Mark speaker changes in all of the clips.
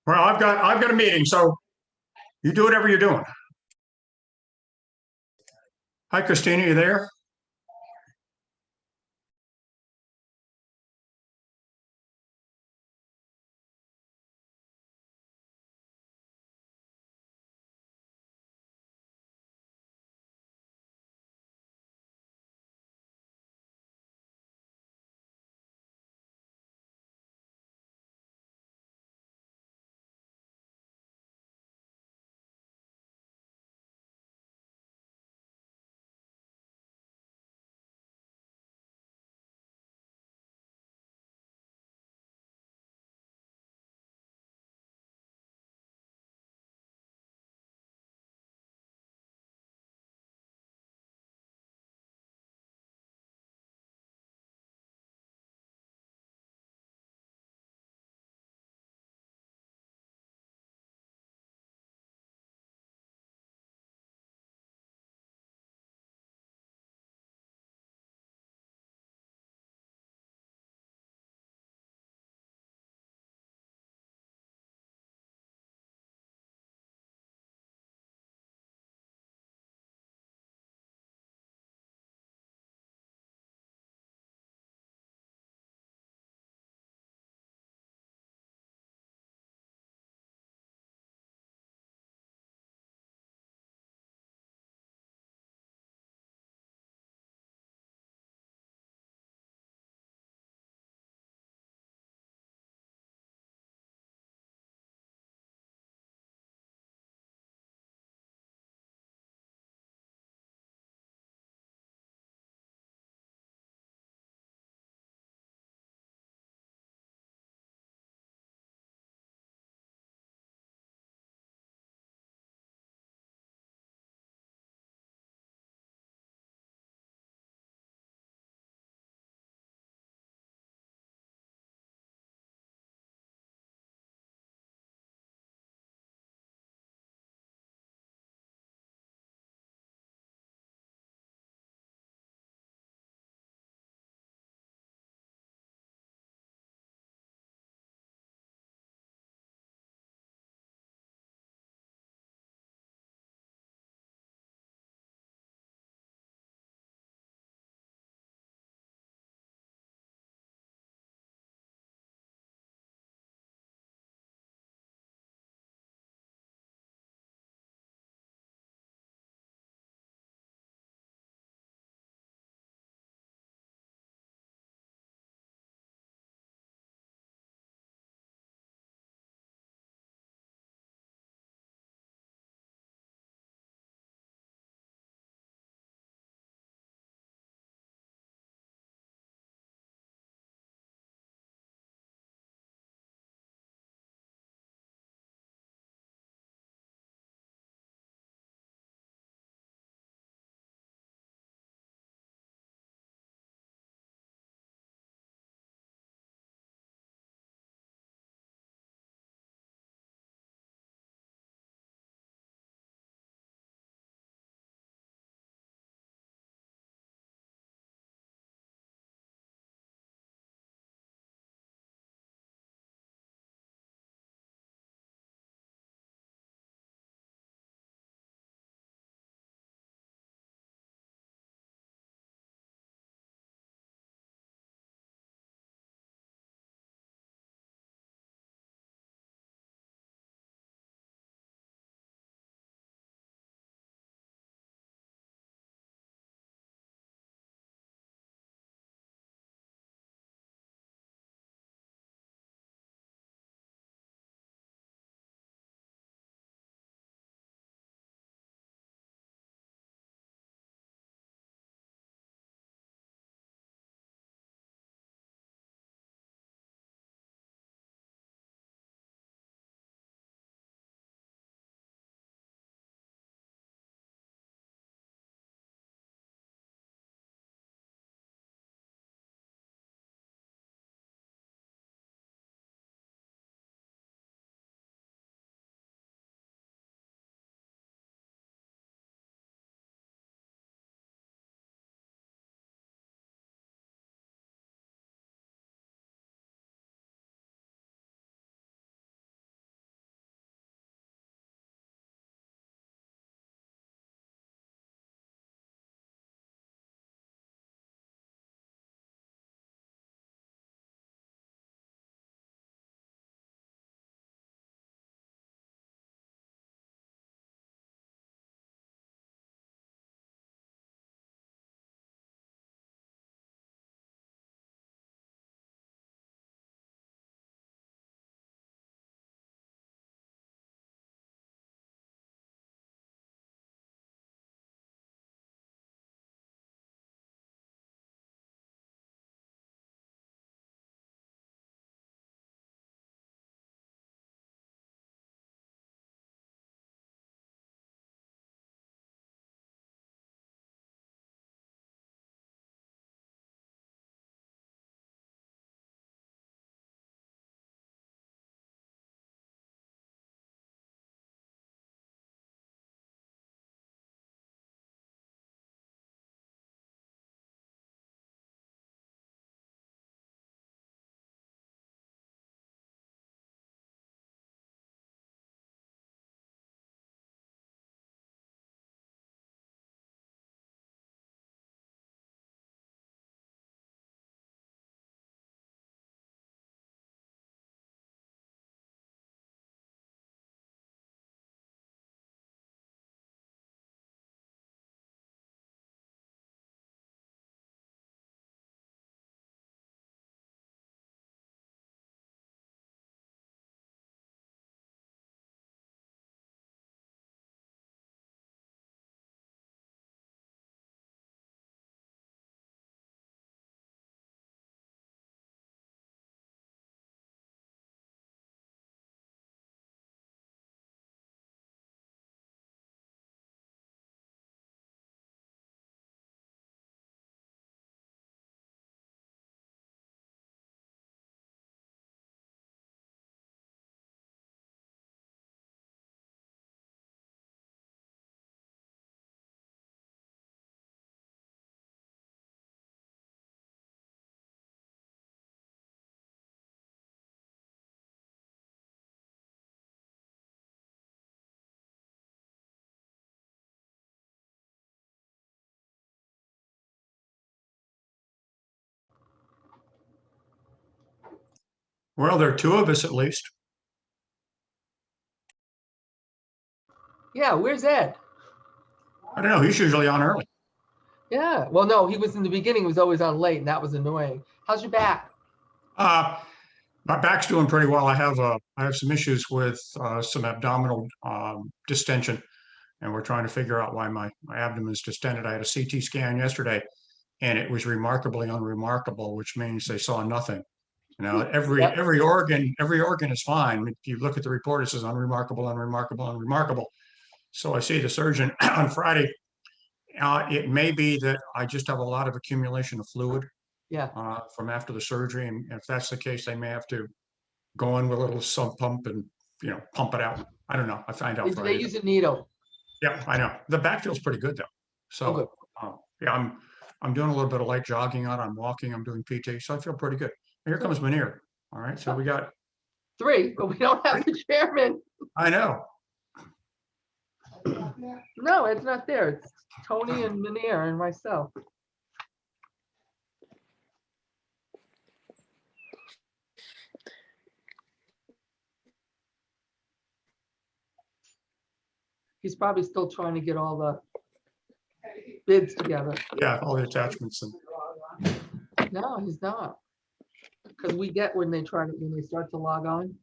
Speaker 1: Well, I've got a meeting, so you do whatever you're doing. Hi, Christina, you there? Well, there are two of us at least.
Speaker 2: Yeah, where's Ed?
Speaker 1: I don't know. He's usually on early.
Speaker 2: Yeah, well, no, he was in the beginning, he was always on late, and that was annoying. How's your back?
Speaker 1: My back's doing pretty well. I have some issues with some abdominal distension, and we're trying to figure out why my abdomen is distended. I had a CT scan yesterday, and it was remarkably unremarkable, which means they saw nothing. You know,
Speaker 2: Yep.
Speaker 1: every organ is fine. If you look at the report, it says unremarkable, unremarkable, unremarkable. So I see the surgeon on Friday. It may be that I just have a lot of accumulation of fluid
Speaker 2: Yeah.
Speaker 1: from after the surgery, and if that's the case, they may have to go in with a little sump pump and pump it out. I don't know. I find out
Speaker 2: They
Speaker 1: Friday.
Speaker 2: use a needle.
Speaker 1: Yeah, I know. The back feels pretty good though.
Speaker 2: Oh, good.
Speaker 1: So yeah, I'm doing a little bit of light jogging out. I'm walking. I'm doing PT, so I feel pretty good. Here comes Manir. All right, so we got
Speaker 2: 3, but we don't have the chairman.
Speaker 1: I know.
Speaker 2: No, it's not there. It's Tony and Manir and myself. He's probably still trying to get all the bids together.
Speaker 1: Yeah, all the attachments and
Speaker 2: No, he's not. Because we get when they start to log on.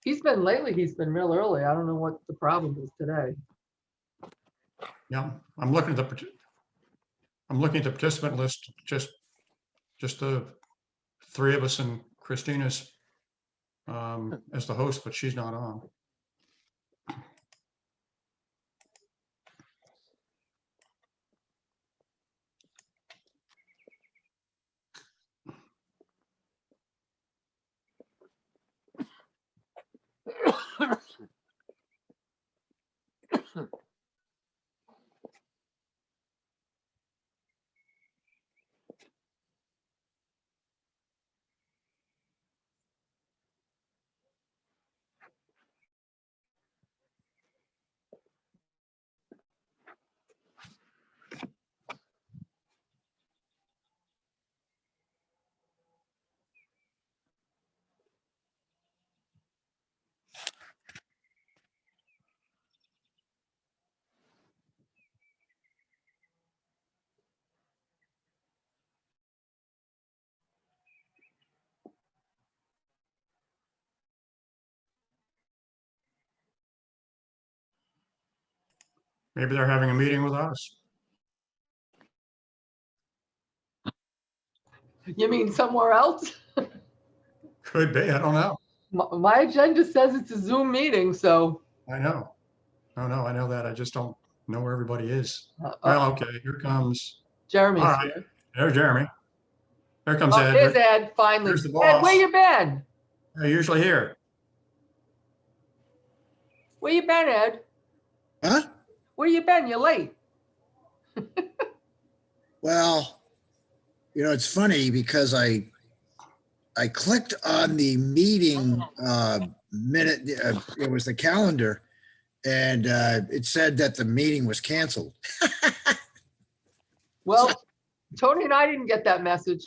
Speaker 2: He's been real early. I don't know what the problem is today.
Speaker 1: yeah. I'm looking at the participant list. Just the 3 of us and Christina's as the host, but she's not on. Maybe they're having a meeting with us.
Speaker 2: You mean somewhere else?
Speaker 1: Could be. I don't know.
Speaker 2: My agenda says it's a Zoom meeting, so.
Speaker 1: I know. No, I know that. I just don't know where everybody is. Well, okay. Here comes.
Speaker 2: Jeremy's
Speaker 1: All right.
Speaker 2: here.
Speaker 1: There's Jeremy. There comes
Speaker 2: Oh,
Speaker 1: Ed.
Speaker 2: there's Ed, finally.
Speaker 1: There's the
Speaker 2: Ed,
Speaker 1: boss.
Speaker 2: where you been?
Speaker 1: They're usually here.
Speaker 2: Where you been, Ed?
Speaker 3: Huh?
Speaker 2: Where you been? You're late.
Speaker 3: Well, it's funny because I clicked on the meeting minute. It was the calendar, and it said that the meeting was canceled.
Speaker 2: Well, Tony and I didn't get that message.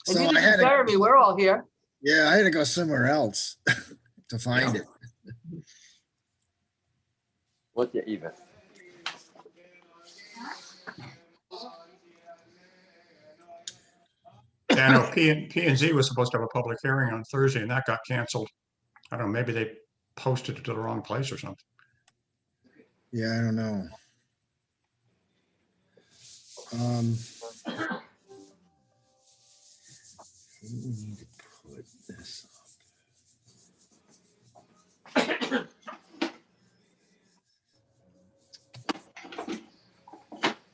Speaker 2: And
Speaker 3: So
Speaker 2: neither
Speaker 3: I had
Speaker 2: did Jeremy. We're all here.
Speaker 3: I had to go somewhere else to find it.
Speaker 4: What's your even?
Speaker 1: Yeah, no, P&Z was supposed to have a public hearing on Thursday, and that got canceled. I don't know, maybe they posted it to the wrong place or something.
Speaker 3: Yeah, I don't know. We need to put this up.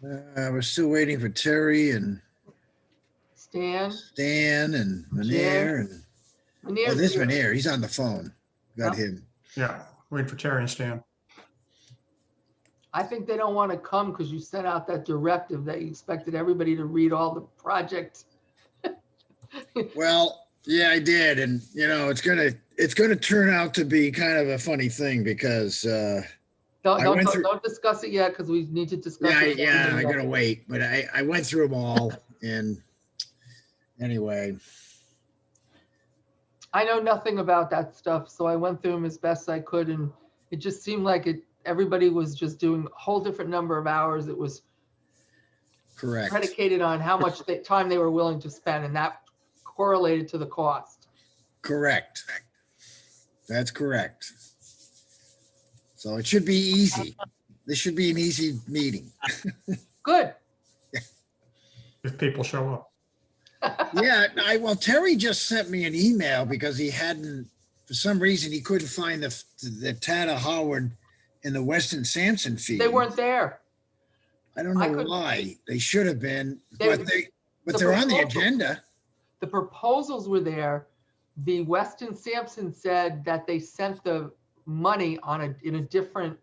Speaker 3: We're still waiting for Terry and
Speaker 2: Stan.
Speaker 3: and Manir and
Speaker 2: Manir's
Speaker 3: this
Speaker 2: here.
Speaker 3: Manir, he's on the phone. Got him.
Speaker 1: Yeah, waiting for Terry and Stan.
Speaker 2: I think they don't want to come because you sent out that directive that you expected everybody to read all the project.
Speaker 3: Well, yeah, I did, and it's gonna turn out to be kind of a funny thing because
Speaker 2: Don't discuss it yet because we need to discuss it.
Speaker 3: I'm gonna wait, but I went through them all, and Anyway,
Speaker 2: I know nothing about that stuff, so I went through them as best I could, and it just seemed like everybody was just doing a whole different number of hours. It was
Speaker 3: correct.
Speaker 2: predicated on how much time they were willing to spend, and that correlated to the cost.
Speaker 3: Correct. That's correct. So it should be easy. This should be an easy meeting.
Speaker 2: Good.
Speaker 1: If people show up.
Speaker 3: Yeah, well, Terry just sent me an email because he hadn't, for some reason, he couldn't find the Tata Howard and the Weston Sampson feed.
Speaker 2: They weren't there.
Speaker 3: I don't know why. They should have been, but they're on the agenda.
Speaker 2: The proposals were there. The Weston Sampson said that they sent the money in a different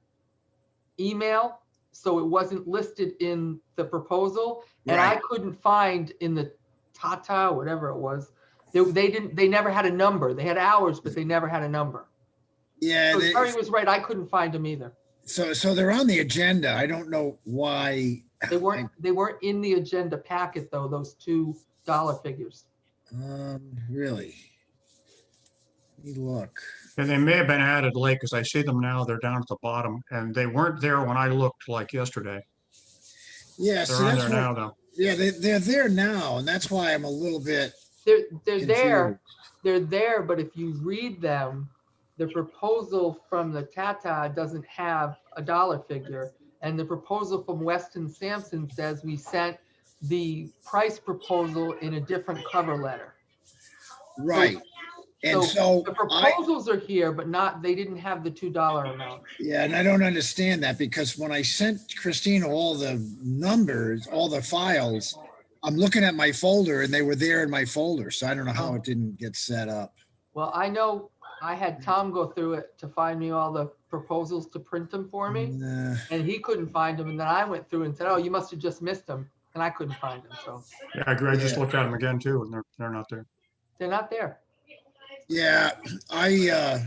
Speaker 2: email, so it wasn't listed in the proposal, and
Speaker 3: Right.
Speaker 2: I couldn't find in the Tata, whatever it was. They never had a number. They had hours, but they never had a number.
Speaker 3: Yeah,
Speaker 2: So Terry was right. I couldn't find them either.
Speaker 3: so they're on the agenda. I don't know why.
Speaker 2: They weren't in the agenda packet though, those $2 figures.
Speaker 3: Really? Let me look.
Speaker 1: And they may have been added late because I see them now. They're down at the bottom and they weren't there when I looked like yesterday.
Speaker 3: Yeah,
Speaker 1: They're
Speaker 3: so
Speaker 1: on
Speaker 3: that's
Speaker 1: there
Speaker 3: what,
Speaker 1: now though.
Speaker 3: yeah, they're there now, and that's why I'm a little bit
Speaker 2: They're
Speaker 3: confused.
Speaker 2: there. They're there, but if you read them, the proposal from the Tata doesn't have a dollar figure. And the proposal from Weston Sampson says we sent the price proposal in a different cover letter.
Speaker 3: Right. And so
Speaker 2: The proposals are here, but they didn't have the $2 amount.
Speaker 3: yeah, and I don't understand that because when I sent Christina all the numbers, all the files, I'm looking at my folder and they were there in my folder. So I don't know how it didn't get set up.
Speaker 2: Well, I know I had Tom go through it to find me all the proposals to print them for me,
Speaker 3: Nah.
Speaker 2: and he couldn't find them. And then I went through and said, "Oh, you must have just missed them," and I couldn't find them. So
Speaker 1: Yeah, I agree. I just
Speaker 3: Yeah.
Speaker 1: looked at them again too and they're not there.
Speaker 2: they're not there.
Speaker 3: Yeah, I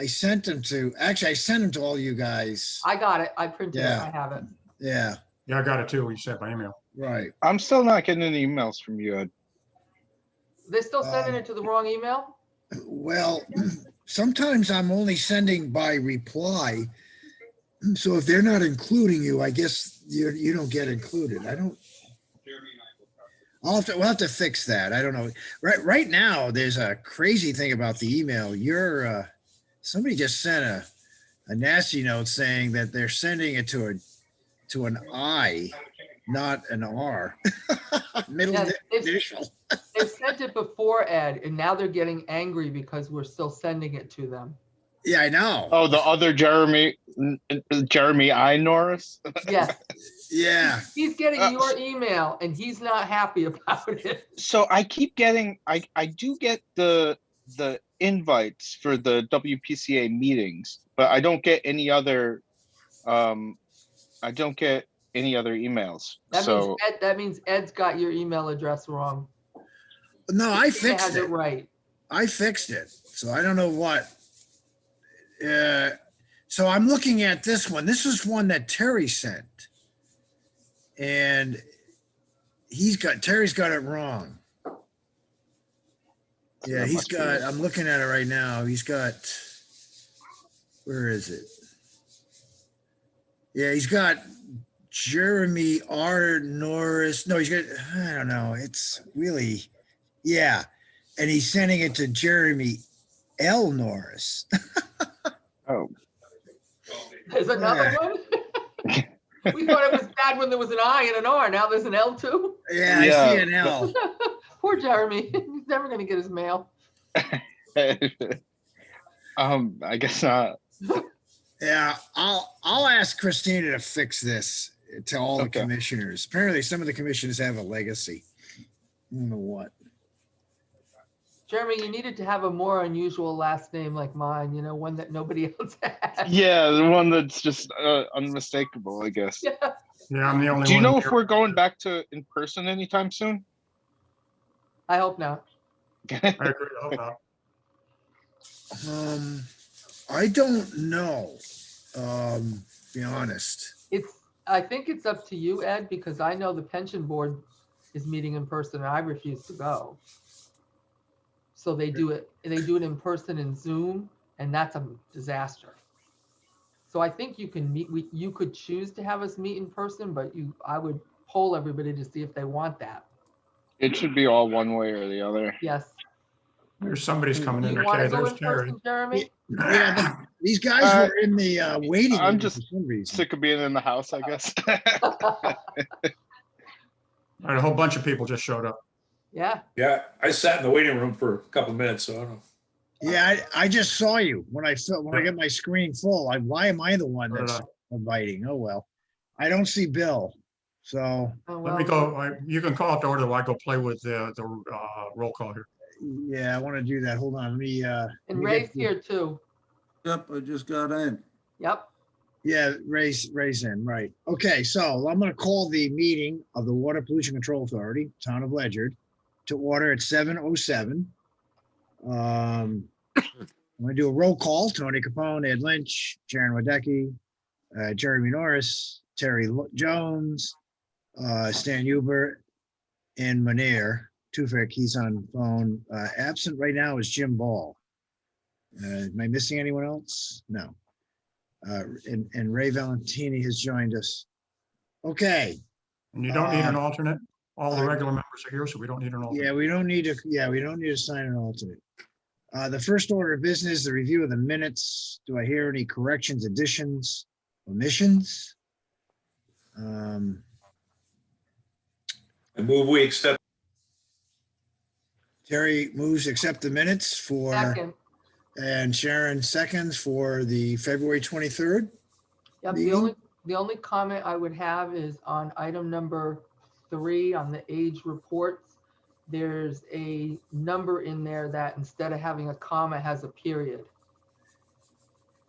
Speaker 3: sent them to, actually I sent them to all you guys.
Speaker 2: I got it. I printed
Speaker 3: Yeah.
Speaker 2: it. I have it.
Speaker 3: Yeah,
Speaker 1: Yeah, I got it too. You said by email.
Speaker 3: right.
Speaker 4: I'm still not getting any emails from you, Ed.
Speaker 2: They're still sending it to the wrong email.
Speaker 3: Well, sometimes I'm only sending by reply. So if they're not including you, I guess you don't get included. We'll have to fix that. I don't know. Right now, there's a crazy thing about the email. Somebody just sent a nasty note saying that they're sending it to an I, not an R. Middle
Speaker 2: Yeah,
Speaker 3: initial.
Speaker 2: They sent it before, Ed, and now they're getting angry because we're still sending it to them.
Speaker 3: Yeah, I know.
Speaker 4: Oh, the other Jeremy I. Norris.
Speaker 2: Yes,
Speaker 3: Yeah.
Speaker 2: he's getting your email and he's not happy about it.
Speaker 4: So I keep getting, I do get the invites for the WPCA meetings, but I don't get any other, emails.
Speaker 2: That means Ed's got your email address wrong.
Speaker 3: No, I
Speaker 2: He
Speaker 3: fixed
Speaker 2: has
Speaker 3: it.
Speaker 2: it right.
Speaker 3: I fixed it. So I don't know what. So I'm looking at this one. This is one that Terry sent. And Terry's got it wrong. Yeah, I'm looking at it right now. Where is it? Yeah, he's got Jeremy R. Norris. No, I don't know. It's really, yeah. And he's sending it to Jeremy L. Norris.
Speaker 4: Oh,
Speaker 2: There's another one? We thought it was bad when there was an I and an R. Now there's an L too?
Speaker 3: Yeah, I
Speaker 4: Yeah.
Speaker 3: see an L.
Speaker 2: Poor Jeremy. He's never going to get his mail.
Speaker 4: I guess not.
Speaker 3: Yeah, I'll ask Christina to fix this to all the
Speaker 4: Okay.
Speaker 3: commissioners. Apparently, some of the commissioners have a legacy. I don't know what.
Speaker 2: Jeremy, you needed to have a more unusual last name like mine, one that nobody else has.
Speaker 4: Yeah, the one that's just unmistakable, I guess.
Speaker 2: Yeah.
Speaker 1: Yeah, I'm the only one.
Speaker 4: Do you know if
Speaker 1: here.
Speaker 4: we're going back to in person anytime soon?
Speaker 2: I hope not.
Speaker 1: I agree. I hope not.
Speaker 3: I don't know. Be honest.
Speaker 2: I think it's up to you, Ed, because I know the pension board is meeting in person, and I refuse to go. So they do it in person in Zoom, and that's a disaster. So I think you can meet, you could choose to have us meet in person, but I would poll everybody to see if they want that.
Speaker 4: It should be all one way or the other.
Speaker 2: Yes.
Speaker 1: There's somebody's coming
Speaker 2: Do
Speaker 1: in.
Speaker 2: you want
Speaker 1: Okay,
Speaker 2: to go
Speaker 1: there's
Speaker 2: in
Speaker 1: Terry.
Speaker 2: person, Jeremy?
Speaker 3: Yeah, these guys were in the waiting
Speaker 4: I'm
Speaker 3: room
Speaker 4: just
Speaker 3: for some reason.
Speaker 4: Sick of being in the house, I guess.
Speaker 1: All right, a whole bunch of people just showed up.
Speaker 2: Yeah.
Speaker 5: Yeah, I sat in the waiting room for a couple of minutes, so I don't know.
Speaker 3: Yeah, I just saw you when I get my screen full. Why am I the one
Speaker 1: So did
Speaker 3: that's
Speaker 1: I.
Speaker 3: inviting? Oh, well. I don't see Bill. So,
Speaker 2: Oh,
Speaker 1: Let me
Speaker 2: well,
Speaker 1: go. You can call it to order while I go play with the roll call here.
Speaker 3: yeah, I want to do that. Hold on. Let me
Speaker 2: And
Speaker 3: let me
Speaker 2: Ray's
Speaker 3: get the-
Speaker 2: here too.
Speaker 6: Yep, I just got in.
Speaker 2: Yep.
Speaker 3: Yeah, Ray's in, right. Okay, so I'm going to call the meeting of the Water Pollution Control Authority, Town of Ledyard, to order at 7:07. I'm going to do a roll call. Tony Capone, Ed Lynch, Sharon Wadecki, Jeremy Norris, Terry Jones, Stan Huber, and Manir Tufik. He's on phone. Absent right now is Jim Ball. Am I missing anyone else? No. And Ray Valentini has joined us. Okay.
Speaker 1: And you don't need an alternate. All the regular members are here, so we don't need an alternate.
Speaker 3: Yeah, we don't need to sign an alternate. The first order of business, the review of the minutes. Do I hear any corrections, additions, omissions?
Speaker 5: I move we accept.
Speaker 3: Terry moves to accept the minutes for,
Speaker 2: Second.
Speaker 3: and Sharon seconds for the February 23rd.
Speaker 2: Yep.
Speaker 3: Meeting?
Speaker 2: The only comment I would have is on item number 3 on the age reports. There's a number in there that instead of having a comma has a period.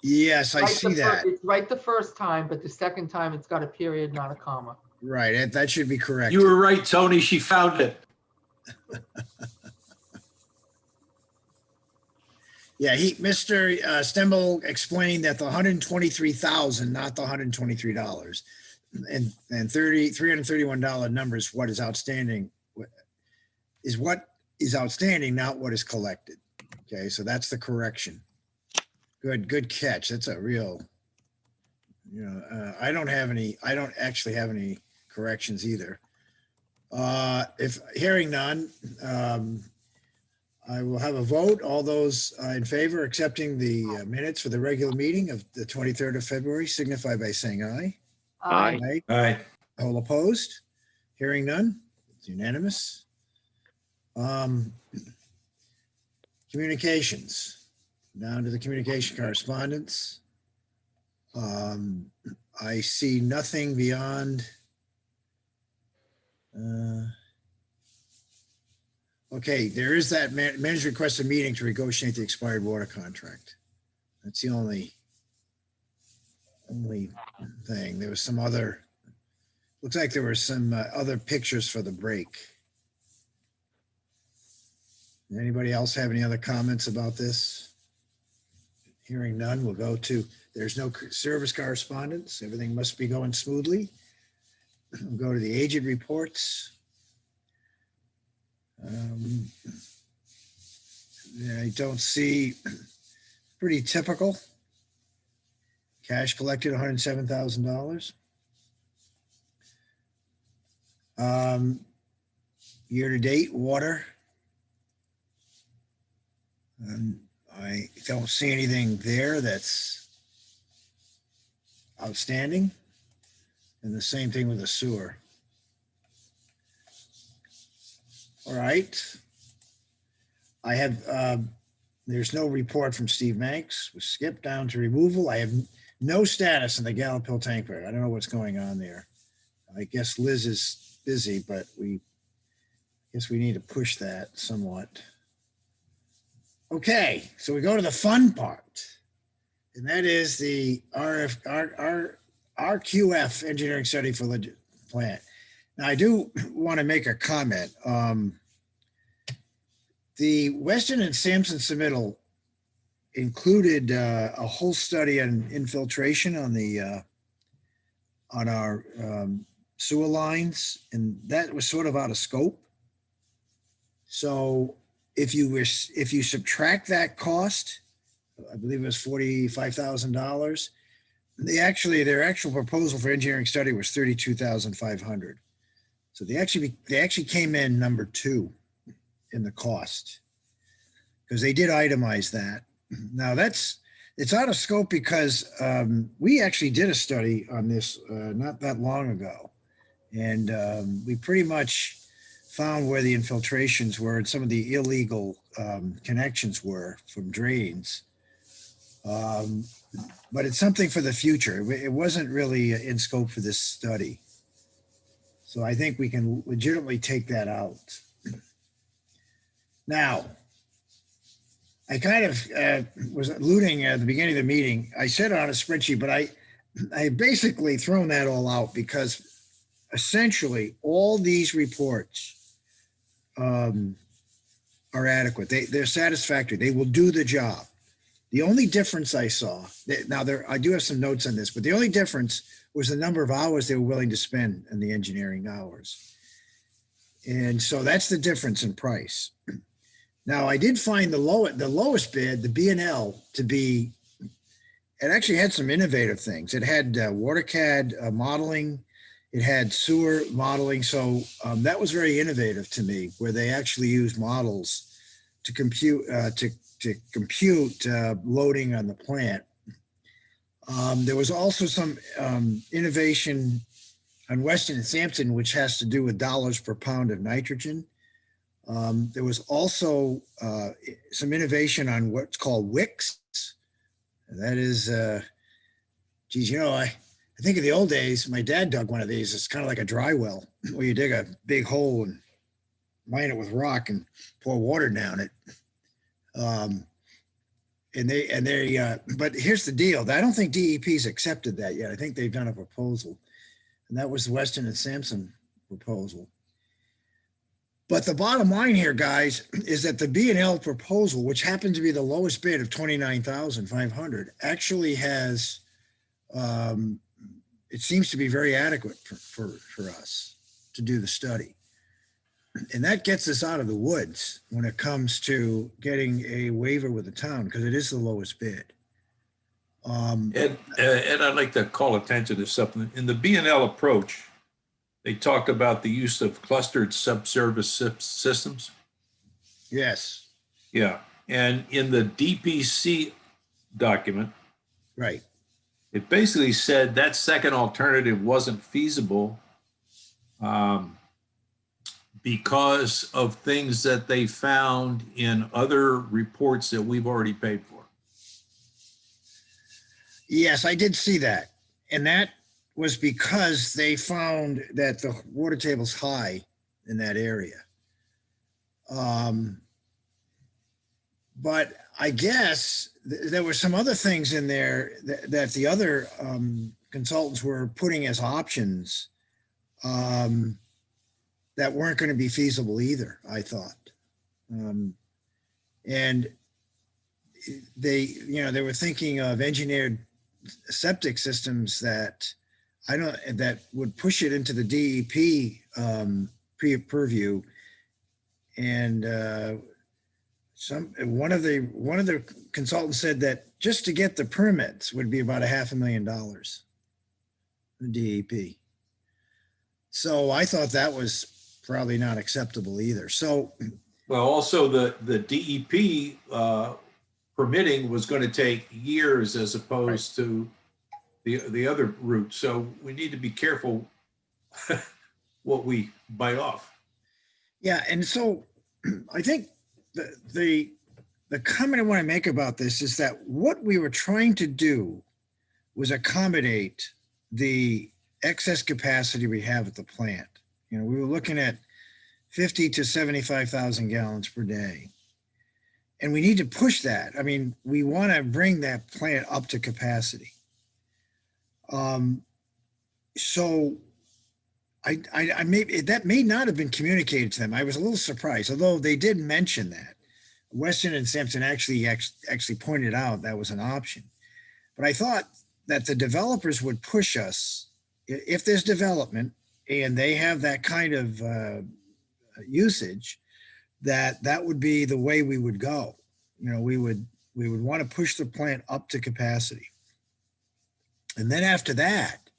Speaker 3: Yes, I see that.
Speaker 2: It's right the first time, but the second time it's got a period, not a comma.
Speaker 3: Right, that should be correct.
Speaker 5: You were right, Tony. She found it.
Speaker 3: Yeah, Mr. Stembel explained that the 123,000, not the $123, and $331 number is what is outstanding, not what is collected. Okay, so that's the correction. Good catch. That's a real, I don't actually have any corrections either. If hearing none, I will have a vote. All those in favor accepting the minutes for the regular meeting of the 23rd of February signify by saying aye.
Speaker 4: Aye.
Speaker 5: Aye.
Speaker 3: All opposed? Hearing none, it's unanimous. Communications, down to the communication correspondence. I see nothing beyond. Okay, there is that manager requested meeting to negotiate the expired water contract. That's the only thing. There was some other, looks like there were some other pictures for the break. Anybody else have any other comments about this? Hearing none, we'll go to, there's no service correspondence. Everything must be going smoothly. We'll go to the agent reports. I don't see, pretty typical. Cash collected, $107,000. Year-to-date water. I don't see anything there that's outstanding. And the same thing with the sewer. All right. I have, there's no report from Steve Manx. We skip down to removal. I have no status in the Gallup Hill tank barrier. I don't know what's going on there. I guess Liz is busy, but guess we need to push that somewhat. Okay, so we go to the fun part, and that is the RQF engineering study for Ledyard plant. Now, I do want to make a comment. The Weston and Sampson submittal included a whole study on infiltration on the on our sewer lines, and that was sort of out of scope. So if you subtract that cost, I believe it was $45,000. Their actual proposal for engineering study was $32,500. So they actually came in number 2 in the cost, because they did itemize that. Now it's out of scope because we actually did a study on this not that long ago, and we pretty much found where the infiltrations were and some of the illegal connections were from drains. But it's something for the future. It wasn't really in scope for this study. So I think we can legitimately take that out. Now, I kind of was alluding at the beginning of the meeting. I said it on a spreadsheet, but I basically thrown that all out because essentially all these reports are adequate. They're satisfactory. They will do the job. The only difference I saw, now I do have some notes on this, but the only difference was the number of hours they were willing to spend in the engineering hours. And so that's the difference in price. Now, I did find the lowest bid, the B&L, to be, it actually had some innovative things. It had WaterCAD modeling. It had sewer modeling. So that was very innovative to me, where they actually used models to compute loading on the plant. There was also some innovation on Weston and Sampson, which has to do with dollars per pound of nitrogen. There was also some innovation on what's called wicks. That is, geez, I think of the old days, my dad dug one of these. It's kind of like a dry well, where you dig a big hole and line it with rock and pour water down it. But here's the deal. I don't think DEP's accepted that yet. I think they've done a proposal, and that was the Weston and Sampson proposal. But the bottom line here, guys, is that the B&L proposal, which happened to be the lowest bid of $29,500, actually has, it seems to be very adequate for us to do the study. And that gets us out of the woods when it comes to getting a waiver with the town, because it is the lowest bid.
Speaker 5: Ed, I'd like to call attention to something. In the B&L approach, they talk about the use of clustered subservice systems.
Speaker 3: Yes.
Speaker 5: Yeah. And in the DPC document,
Speaker 3: Right.
Speaker 5: it basically said that second alternative wasn't feasible because of things that they found in other reports that we've already paid for.
Speaker 3: Yes, I did see that. And that was because they found that the water table's high in that area. But I guess there were some other things in there that the other consultants were putting as options that weren't going to be feasible either, I thought. And they were thinking of engineered septic systems that would push it into the DEP purview. And one of the consultants said that just to get the permits would be about $500,000, the DEP. So I thought that was probably not acceptable either. So,
Speaker 5: well, also the DEP permitting was going to take years as opposed to the other route. So we need to be careful what we bite off.
Speaker 3: Yeah, and so I think the comment I want to make about this is that what we were trying to do was accommodate the excess capacity we have at the plant. We were looking at 50 to 75,000 gallons per day. And we need to push that. I mean, we want to bring that plant up to capacity. So that may not have been communicated to them. I was a little surprised, although they did mention that. Weston and Sampson actually pointed out that was an option. But I thought that the developers would push us, if there's development and they have that kind of usage, that would be the way we would go. You know, we would want to push the plant up to capacity. And then after that,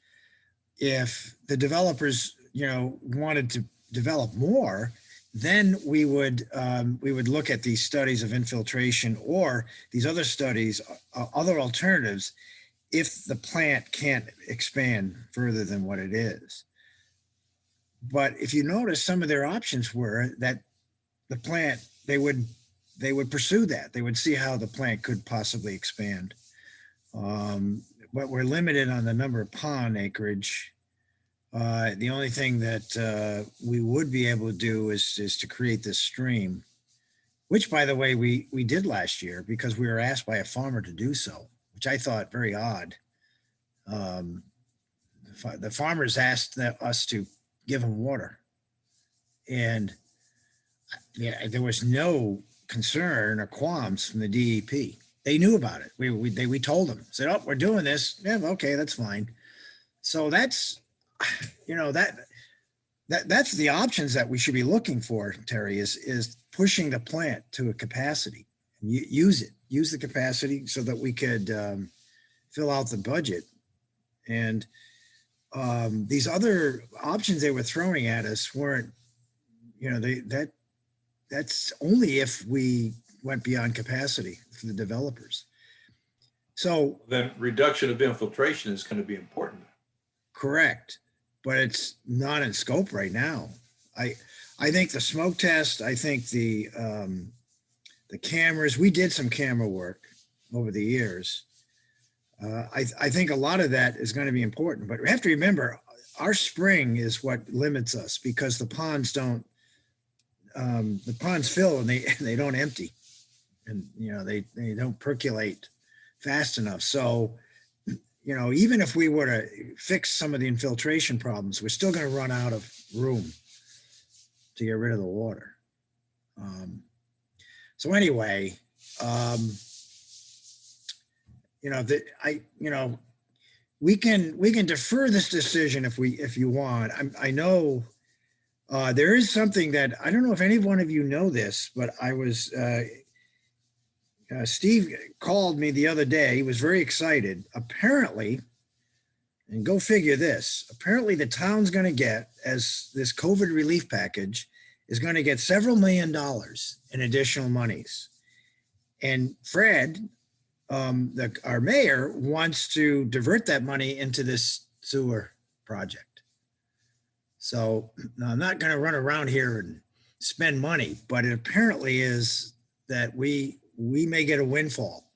Speaker 3: if the developers, you know, wanted to develop more, then we would look at these studies of infiltration or these other studies, other alternatives, if the plant can't expand further than what it is. But if you notice, some of their options were that the plant, they would pursue that. They would see how the plant could possibly expand. But we're limited on the number of pond acreage. The only thing that we would be able to do is to create this stream, which, by the way, we did last year because we were asked by a farmer to do so, which I thought very odd. The farmers asked us to give them water, and yeah, there was no concern or qualms from the DEP. They knew about it. We told them, said, "Oh, we're doing this. Yeah, okay, that's fine." So that's, you know, that's the options that we should be looking for, Terry, is pushing the plant to a capacity. Use the capacity so that we could fill out the budget. And these other options they were throwing at us weren't, you know, that's only if we went beyond capacity for the developers. So
Speaker 5: Then reduction of infiltration is going to be important.
Speaker 3: correct, but it's not in scope right now. I think the smoke test, I think the cameras, we did some camera work over the years. I think a lot of that is going to be important, but we have to remember our spring is what limits us because the ponds don't, the ponds fill and they don't empty, and you know they don't percolate fast enough. So, you know, even if we were to fix some of the infiltration problems, we're still going to run out of room to get rid of the water. So anyway, you know, we can defer this decision if you want. I know there is something that I don't know if any one of you know this, but I was Steve called me the other day. He was very excited. Apparently, and go figure this, apparently the town's going to get, as this COVID relief package, is going to get several $1 million in additional monies. And Fred, our mayor, wants to divert that money into this sewer project. So I'm not going to run around here and spend money, but it apparently is that we may get a windfall.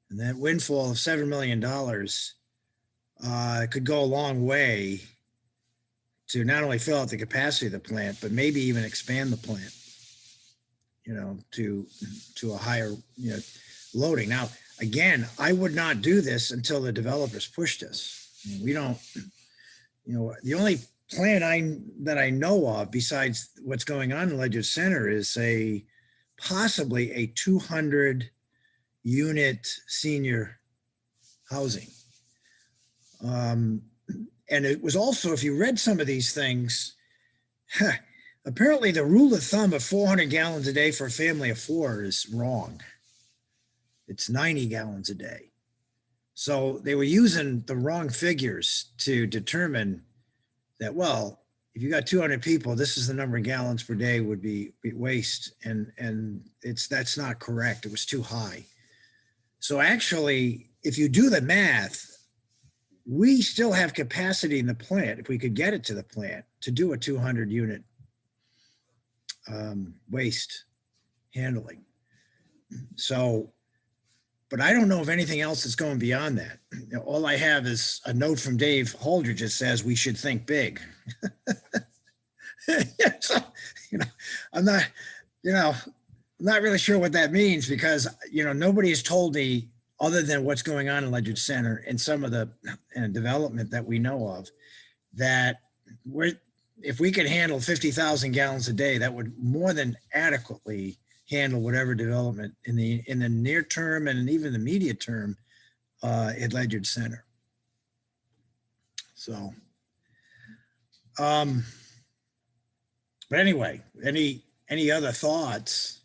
Speaker 3: And that windfall of $7 million could go a long way to not only fill out the capacity of the plant, but maybe even expand the plant, you know, to a higher, you know, loading. Now, again, I would not do this until the developers pushed us. We don't, you know, the only plan that I know of besides what's going on in Ledyard Center is possibly a 200 unit senior housing. And it was also, if you read some of these things, apparently the rule of thumb of 400 gallons a day for a family of 4 is wrong. It's 90 gallons a day. So they were using the wrong figures to determine that, well, if you got 200 people, this is the number of gallons per day would be waste. And that's not correct. It was too high. So actually, if you do the math, we still have capacity in the plant, if we could get it to the plant, to do a 200 unit waste handling. So, but I don't know of anything else that's going beyond that. You know, all I have is a note from Dave Holdridge that says we should think big. So, you know, I'm not really sure what that means because, you know, nobody has told me, other than what's going on in Ledyard Center and some of the development that we know of, that if we could handle 50,000 gallons a day, that would more than adequately handle whatever development in the near term and even the immediate term at Ledyard Center. So But anyway, any other thoughts?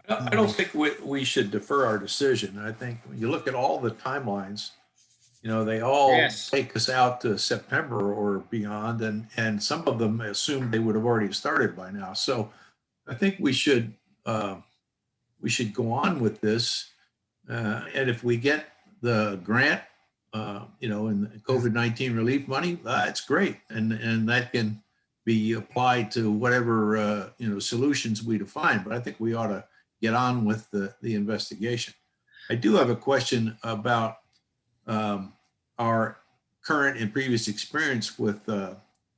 Speaker 5: I don't think we should defer our decision. I think when you look at all the timelines, you know, they all
Speaker 3: Yes.
Speaker 5: take us out to September or beyond, and some of them assume they would have already started by now. So I think we should go on with this. And if we get the grant, you know, and COVID-19 relief money, it's great. And that can be applied to whatever, you know, solutions we define. But I think we ought to get on with the investigation. I do have a question about our current and previous experience with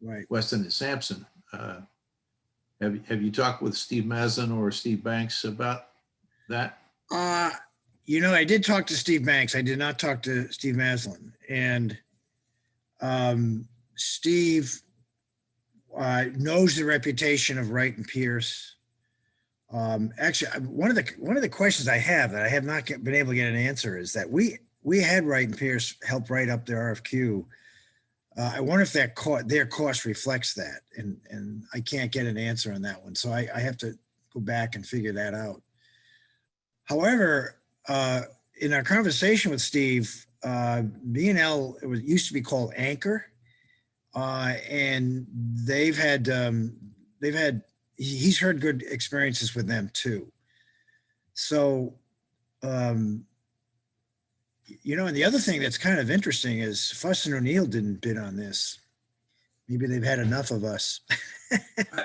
Speaker 3: Right.
Speaker 5: Weston and Sampson. Have you talked with Steve Maslin or Steve Banks about that?
Speaker 3: You know, I did talk to Steve Banks. I did not talk to Steve Maslin. And Steve knows the reputation of Wright and Pierce. Actually, one of the questions I have that I have not been able to get an answer is that we had Wright and Pierce help write up their RFQ. I wonder if their cost reflects that, and I can't get an answer on that one. So I have to go back and figure that out. However, in our conversation with Steve, B&L, it used to be called Anchor, and he's heard good experiences with them too. So, you know, and the other thing that's kind of interesting is Fuss and O'Neill didn't bid on this. Maybe they've had enough of us.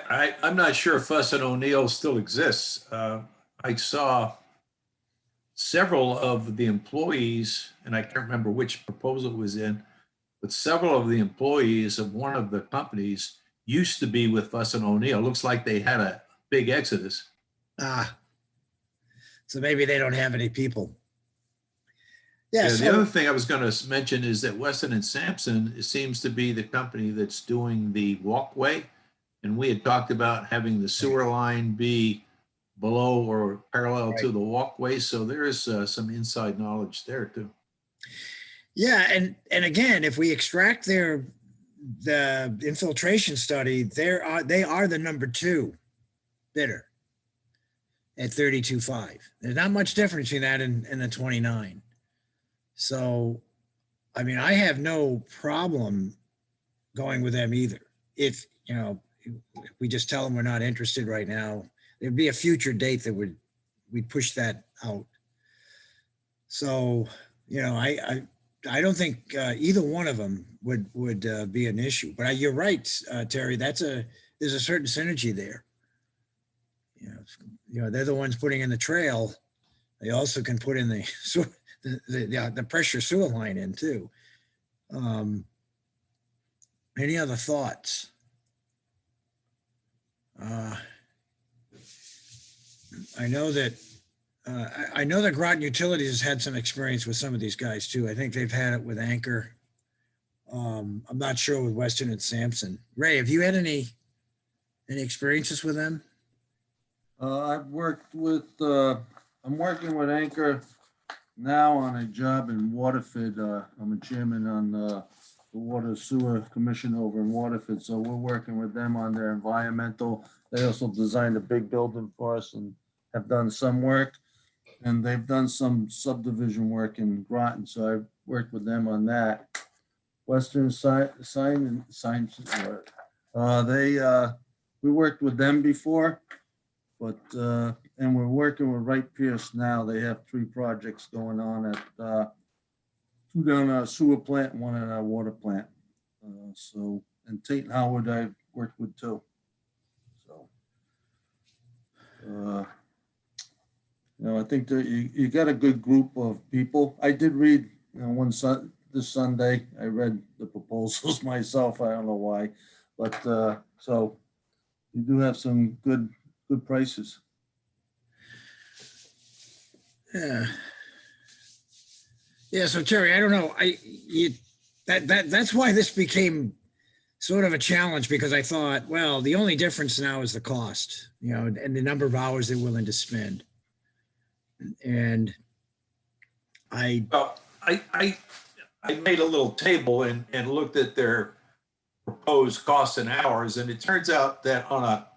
Speaker 5: I'm not sure if Fuss and O'Neill still exists. I saw several of the employees, and I can't remember which proposal it was in, but several of the employees of one of the companies used to be with Fuss and O'Neill. Looks like they had a big exodus.
Speaker 3: So maybe they don't have any people. Yeah.
Speaker 5: The other thing I was going to mention is that Weston and Sampson seems to be the company that's doing the walkway. And we had talked about having the sewer line be below or parallel to the walkway. So there is some inside knowledge there too.
Speaker 3: Yeah. And again, if we extract the infiltration study, they are the number 2 bidder at 32.5. There's not much difference between that and the 29. So, I mean, I have no problem going with them either. If, you know, if we just tell them we're not interested right now, there'd be a future date that we'd push that out. So, you know, I don't think either one of them would be an issue. But you're right, Terry. There's a certain synergy there. You know, they're the ones putting in the trail. They also can put in the pressure sewer line in too. Any other thoughts? I know that Groton Utilities has had some experience with some of these guys too. I think they've had it with Anchor. I'm not sure with Weston and Sampson. Ray, have you had any experiences with them?
Speaker 6: I've worked with, I'm working with Anchor now on a job in Waterford. I'm a chairman on the Water Sewer Commission over in Waterford. So we're working with them on their environmental. They also designed a big building for us and have done some work. And they've done some subdivision work in Groton. So I've worked with them on that. Western Sign, we worked with them before, but, and we're working with Wright Pierce now. They have 3 projects going on at, 2 down our sewer plant and 1 at our water plant. So, and Tate and Howard I've worked with too. So, you know, I think that you got a good group of people. I did read, you know, this Sunday, I read the proposals myself. I don't know why, but so you do have some good prices.
Speaker 3: Yeah. Yeah. So Terry, I don't know. That's why this became sort of a challenge, because I thought, well, the only difference now is the cost, you know, and the number of hours they're willing to spend. And
Speaker 5: I made a little table and looked at their proposed costs and hours, and it turns out that on a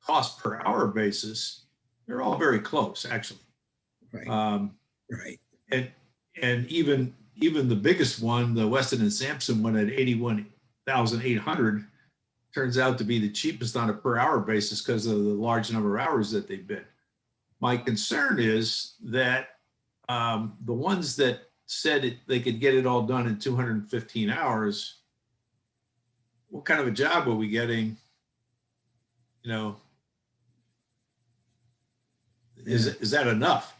Speaker 5: cost per hour basis, they're all very close, actually.
Speaker 3: Right. Right.
Speaker 5: And even the biggest one, the Weston and Sampson one at 81,800, turns out to be the cheapest on a per hour basis because of the large number of hours that they bid. My concern is that the ones that said they could get it all done in 215 hours, what kind of a job are we getting? You know, is that enough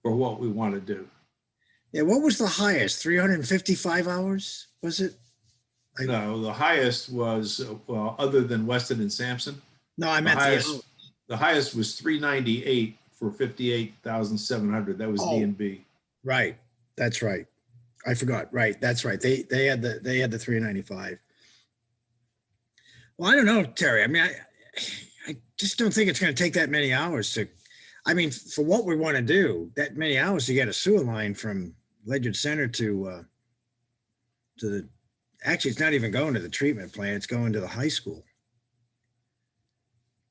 Speaker 5: for what we want to do?
Speaker 3: Yeah, what was the highest? 355 hours, was it?
Speaker 5: No, the highest was, well, other than Weston and Sampson,
Speaker 3: No, I
Speaker 5: the
Speaker 3: meant
Speaker 5: the highest was 398 for 58,700. That was
Speaker 3: Oh.
Speaker 5: D&B.
Speaker 3: right. That's right. I forgot. Right. That's right. They had the 395. Well, I don't know, Terry. I mean, I just don't think it's going to take that many hours to, I mean, for what we want to do, that many hours to get a sewer line from Ledyard Center to the, actually, it's not even going to the treatment plant. It's going to the high school.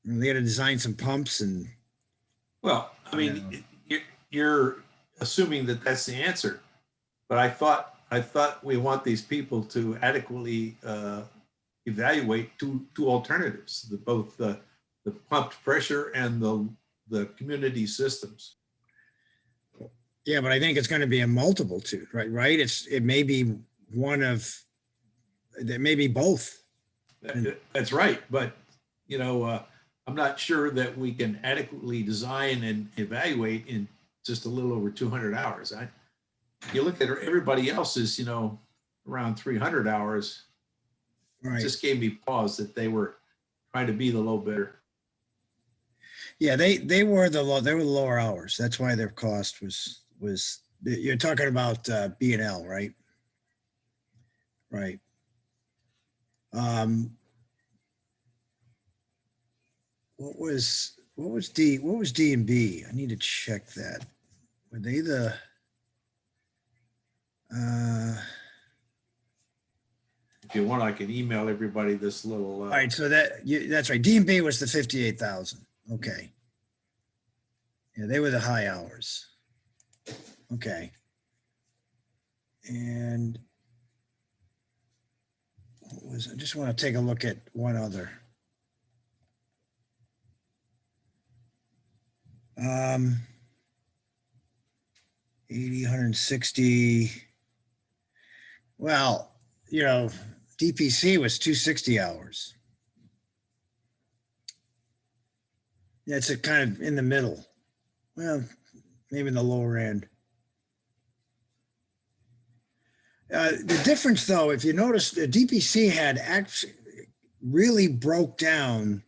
Speaker 3: And they had to design some pumps and.
Speaker 5: Well, I mean, you're assuming that that's the answer, but I thought we want these people to adequately evaluate two alternatives, both the pumped pressure and the community systems.
Speaker 3: Yeah, but I think it's going to be a multitude, right? Right? It may be it may be both.
Speaker 5: That's right, but you know, I'm not sure that we can adequately design and evaluate in just a little over 200 hours. You look at everybody else's, you know, around 300 hours.
Speaker 3: Right.
Speaker 5: It just gave me pause that they were trying to be the low bidder.
Speaker 3: Yeah, they were the lower hours. That's why their cost was you're talking about B&L, right? Right. What was D and B? I need to check that. Were they the
Speaker 5: If you want, I can email everybody this little.
Speaker 3: all right, so that's right. D and B was the 58,000. Okay. Yeah, they were the high hours. Okay. And I just want to take a look at one other. 80, 160. Well, you know, DPC was 260 hours. Yeah, it's a kind of in the middle. Well, maybe in the lower end. The difference, though, if you notice, the DPC had actually really broke down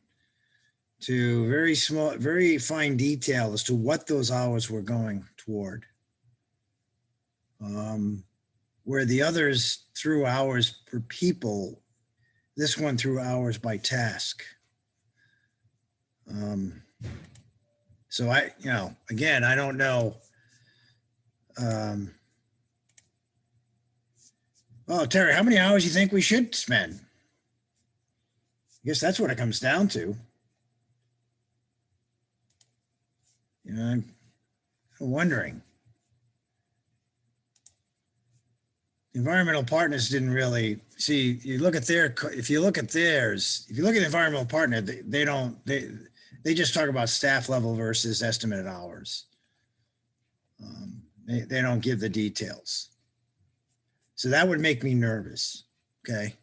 Speaker 3: to very small, very fine detail as to what those hours were going toward. Where the others threw hours per people, this one threw hours by task. So again, I don't know. Oh, Terry, how many hours do you think we should spend? I guess that's what it comes down to. You know, I'm wondering. Environmental partners didn't really see. You look at if you look at theirs, if you look at the environmental partner, they just talk about staff level versus estimated hours. They don't give the details. So that would make me nervous. Okay.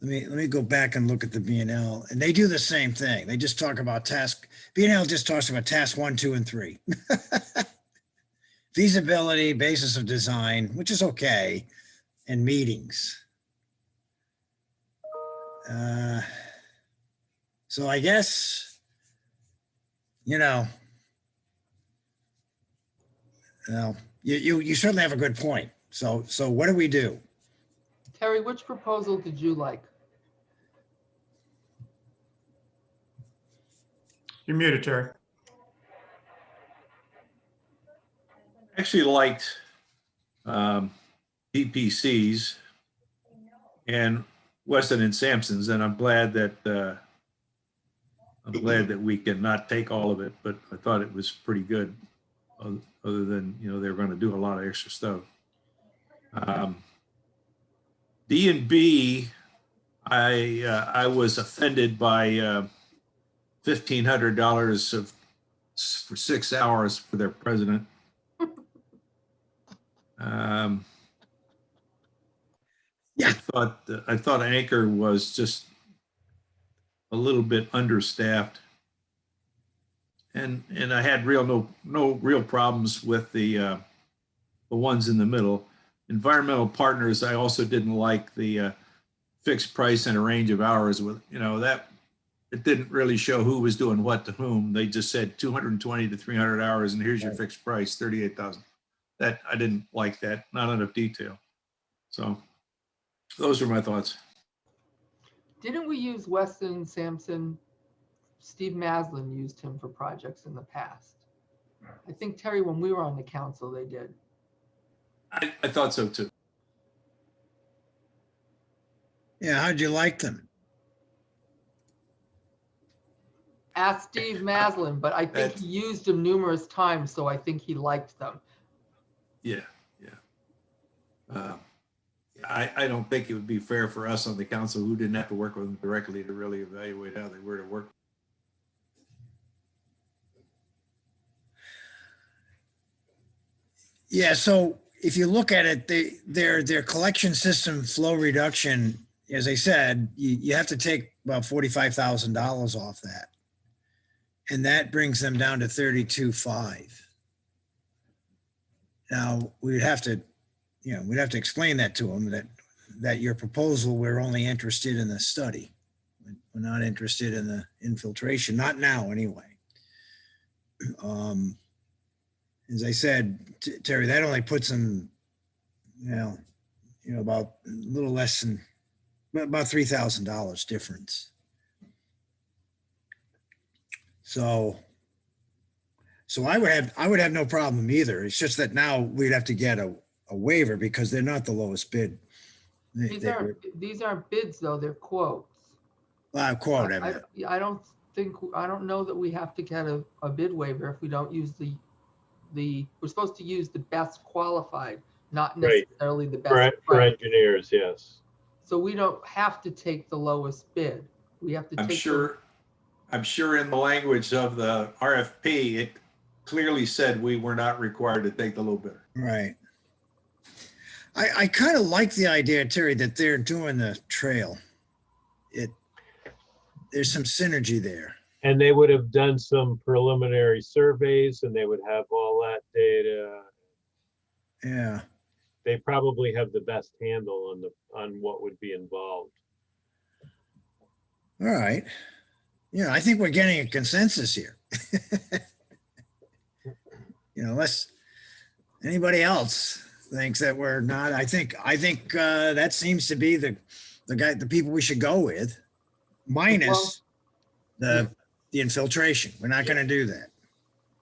Speaker 3: Let me go back and look at the B&L, and they do the same thing. They just talk about B&L just talks about task 1, 2, and 3. Feasibility, basis of design, which is okay, and meetings. So I guess, you certainly have a good point. So what do we do?
Speaker 2: Terry, which proposal did you like?
Speaker 1: You're muted, Terry.
Speaker 5: I actually liked PPCs and Weston and Sampson's, and I'm glad that we can not take all of it, but I thought it was pretty good. Other than, you know, they're going to do a lot of extra stuff. D&B, I was offended by $1,500 for 6 hours for their president.
Speaker 3: Yeah.
Speaker 5: I thought Anchor was just a little bit understaffed, and I had no real problems with the ones in the middle. Environmental Partners, I also didn't like the fixed price and a range of hours with, you know, that it didn't really show who was doing what to whom. They just said 220 to 300 hours, and here's your fixed price, 38,000. That I didn't like that, not enough detail. So those are my thoughts.
Speaker 2: Didn't we use Weston Sampson? Steve Maslin used him for projects in the past. I think, Terry, when we were on the council, they did.
Speaker 5: I thought so too.
Speaker 3: Yeah, how'd you like them?
Speaker 2: Ask Steve Maslin, but I think he used them numerous times, so I think he liked them.
Speaker 5: Yeah. I don't think it would be fair for us on the council who didn't have to work with them directly to really evaluate how they were to work.
Speaker 3: Yeah, so if you look at it, their collection system flow reduction, as I said, you have to take about $45,000 off that. And that brings them down to 32.5. Now, we'd have to explain that to them, that your proposal, we're only interested in the study. We're not interested in the infiltration, not now anyway. As I said, Terry, that only puts them, about a little less than about $3,000 difference. So I would have no problem either. It's just that now we'd have to get a waiver because they're not the lowest bid.
Speaker 2: These aren't bids though, they're quotes.
Speaker 3: Quote.
Speaker 2: I don't know that we have to get a bid waiver if we don't use we're supposed to use the best qualified, not necessarily the best
Speaker 7: for engineers, yes.
Speaker 2: So we don't have to take the lowest bid. We have to
Speaker 5: I'm sure in the language of the RFP, it clearly said we were not required to take the low bidder.
Speaker 3: Right. I kind of like the idea, Terry, that they're doing the trail. There's some synergy there.
Speaker 7: And they would have done some preliminary surveys and they would have all that data.
Speaker 3: Yeah.
Speaker 7: They probably have the best handle on what would be involved.
Speaker 3: All right. I think we're getting a consensus here. Unless anybody else thinks that we're not, I think that seems to be the people we should go with, minus the infiltration. We're not going to do that.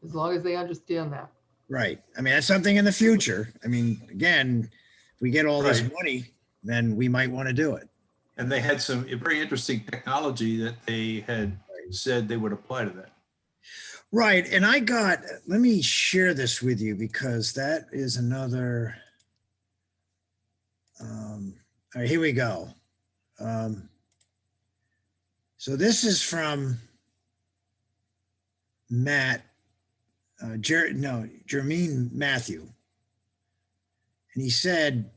Speaker 2: As long as they understand that.
Speaker 3: Right. I mean, that's something in the future. I mean, again, if we get all this money, then we might want to do it.
Speaker 5: And they had some very interesting technology that they had said they would apply to that.
Speaker 3: Right. And let me share this with you because that is another, all right, here we go. So this is from Jermaine Matthew. And he said,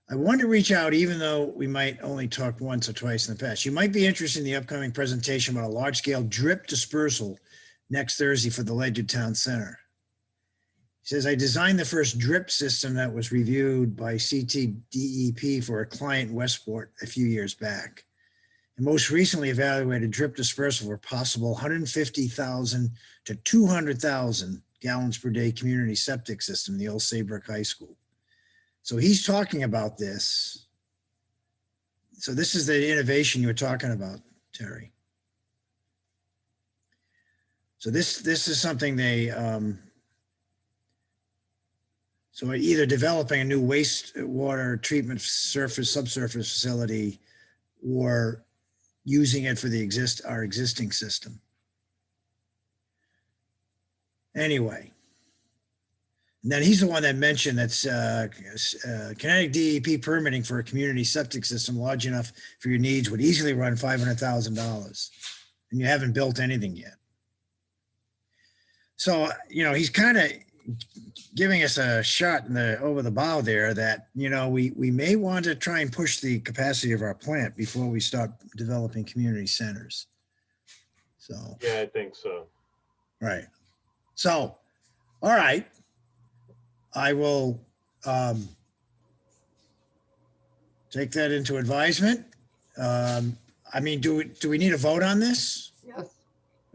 Speaker 3: I want to reach out even though we might only talk once or twice in the past. You might be interested in the upcoming presentation about a large-scale drip dispersal next Thursday for the Ledyard Town Center. He says, I designed the first drip system that was reviewed by CTDEP for a client in Westport a few years back. And most recently evaluated drip dispersal for possible 150,000 to 200,000 gallons per day community septic system in the old Saybrook High School. So he's talking about this. So this is the innovation you were talking about, Terry. So this is something they, So either developing a new wastewater treatment surface, subsurface facility, or using it for our existing system. Anyway. And then he's the one that mentioned that's kinetic DEP permitting for a community septic system large enough for your needs would easily run $500,000. And you haven't built anything yet. So, he's kind of giving us a shot over the bow there that, we may want to try and push the capacity of our plant before we start developing community centers. So.
Speaker 7: Yeah, I think so.
Speaker 3: Right. So, all right. I will take that into advisement. Do we need a vote on this?
Speaker 2: Yes.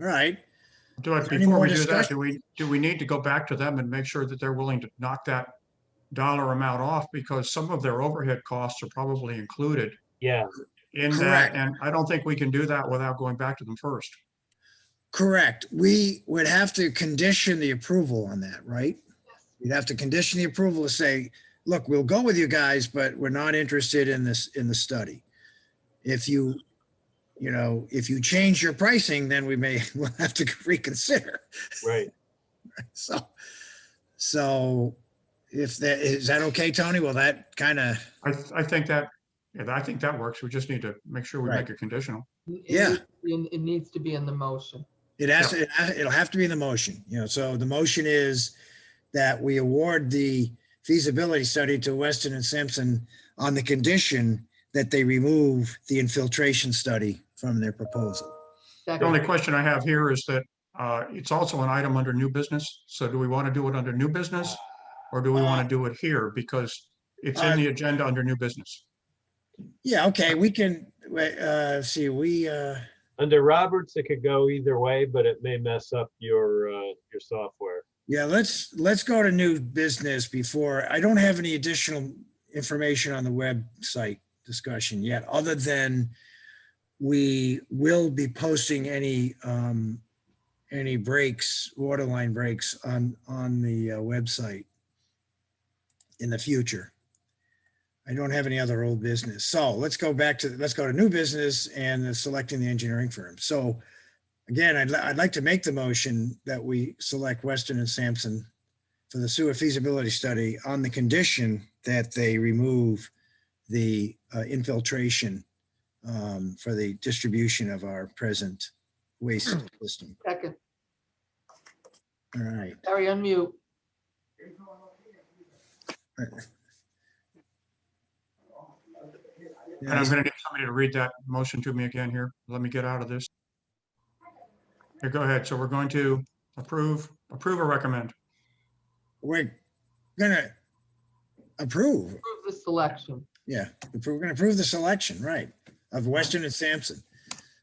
Speaker 3: All right.
Speaker 1: Before we do that, do we need to go back to them and make sure that they're willing to knock that dollar amount off, because some of their overhead costs are probably included
Speaker 7: Yeah,
Speaker 1: in
Speaker 3: Correct.
Speaker 1: that, and I don't think we can do that without going back to them first.
Speaker 3: Correct. We would have to condition the approval on that, right? We'd have to condition the approval to say, look, we'll go with you guys, but we're not interested in the study. If you change your pricing, then we'll have to reconsider.
Speaker 7: right.
Speaker 3: So is that okay, Tony? Will that kind of,
Speaker 1: I think that works. We just need to make sure we
Speaker 3: Right.
Speaker 1: make it conditional.
Speaker 3: Yeah.
Speaker 2: It needs to be in the motion.
Speaker 3: it'll have to be in the motion, so the motion is that we award the feasibility study to Weston and Sampson on the condition that they remove the infiltration study from their proposal.
Speaker 1: The only question I have here is that it's also an item under new business. So do we want to do it under new business, or do we want to do it here? Because it's in the agenda under new business.
Speaker 3: Yeah, okay, we can, see,
Speaker 7: Under Roberts, it could go either way, but it may mess up your software.
Speaker 3: yeah, let's go to new business before, I don't have any additional information on the website discussion yet, other than we will be posting any breaks, water line breaks on the website in the future. I don't have any other old business. So let's go to new business and selecting the engineering firm. So again, I'd like to make the motion that we select Weston and Sampson for the sewer feasibility study on the condition that they remove the infiltration for the distribution of our present waste system.
Speaker 2: Second,
Speaker 3: All right.
Speaker 2: Harry, unmute.
Speaker 1: And I'm going to need somebody to read that motion to me again here. Let me get out of this. Here, go ahead. So we're going to approve or recommend?
Speaker 3: We're gonna approve.
Speaker 2: Approve the selection.
Speaker 3: Yeah, we're gonna approve the selection, right, of Weston and Sampson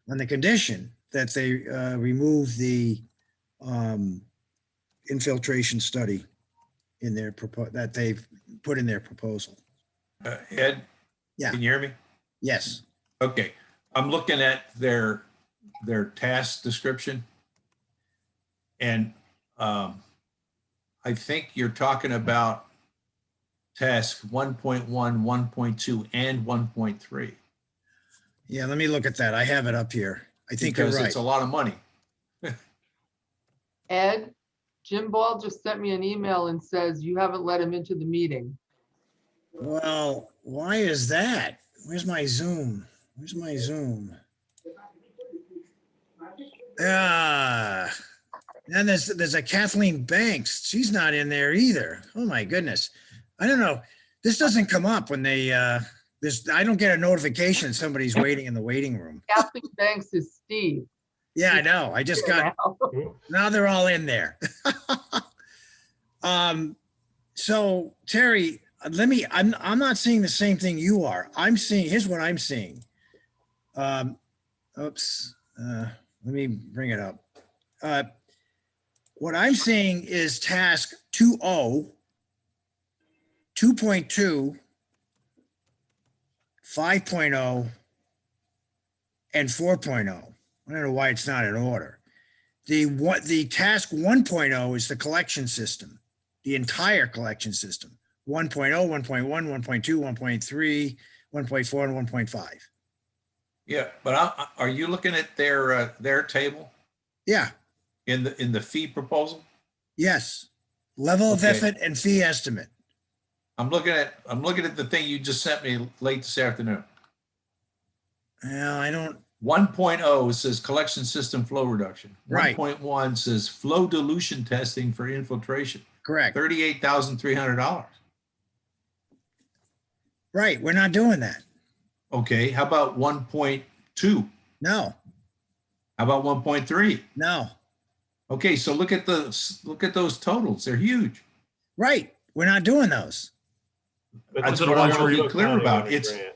Speaker 3: on the condition that they remove the infiltration study in their that they've put in their proposal.
Speaker 5: Ed?
Speaker 3: Yeah.
Speaker 5: Can you hear me?
Speaker 3: Yes.
Speaker 5: Okay, I'm looking at their task description. And I think you're talking about task 1.1, 1.2, and 1.3.
Speaker 3: Yeah, let me look at that. I have it up here. I think you're
Speaker 5: Because
Speaker 3: right.
Speaker 5: it's a lot of money.
Speaker 2: Ed, Jim Ball just sent me an email and says you haven't let him into the meeting.
Speaker 3: Well, why is that? Where's my Zoom? Where's my Zoom? Ah. And there's a Kathleen Banks. She's not in there either. Oh my goodness. I don't know. This doesn't come up when they I don't get a notification somebody's waiting in the waiting room.
Speaker 2: Kathleen Banks is Steve.
Speaker 3: Yeah, I know. I just got, now they're all in there. So Terry, I'm not seeing the same thing you are. Here's what I'm seeing. Oops. Let me bring it up. What I'm seeing is task 2.0, 2.2, 5.0, and 4.0. I don't know why it's not in order. The task 1.0 is the collection system. the entire collection system, 1.0, 1.1, 1.2, 1.3, 1.4, and 1.5.
Speaker 5: Yeah, but are you looking at their table
Speaker 3: Yeah,
Speaker 5: in the fee proposal?
Speaker 3: yes. Level of
Speaker 5: Okay.
Speaker 3: effort and fee estimate.
Speaker 5: I'm looking at the thing you just sent me late this afternoon.
Speaker 3: I don't,
Speaker 5: 1.0 says collection system flow reduction.
Speaker 3: Right.
Speaker 5: 1.1 says flow dilution testing for infiltration.
Speaker 3: correct.
Speaker 5: $38,300.
Speaker 3: Right, we're not doing that.
Speaker 5: Okay, how about 1.2?
Speaker 3: No,
Speaker 5: How about 1.3?
Speaker 3: no.
Speaker 5: Okay, so look at those totals. They're huge.
Speaker 3: Right, we're not doing those.
Speaker 7: But
Speaker 5: That's
Speaker 7: this
Speaker 5: what
Speaker 7: is
Speaker 5: I want to
Speaker 7: also
Speaker 5: be clear
Speaker 7: counting
Speaker 5: about.
Speaker 7: on a grant.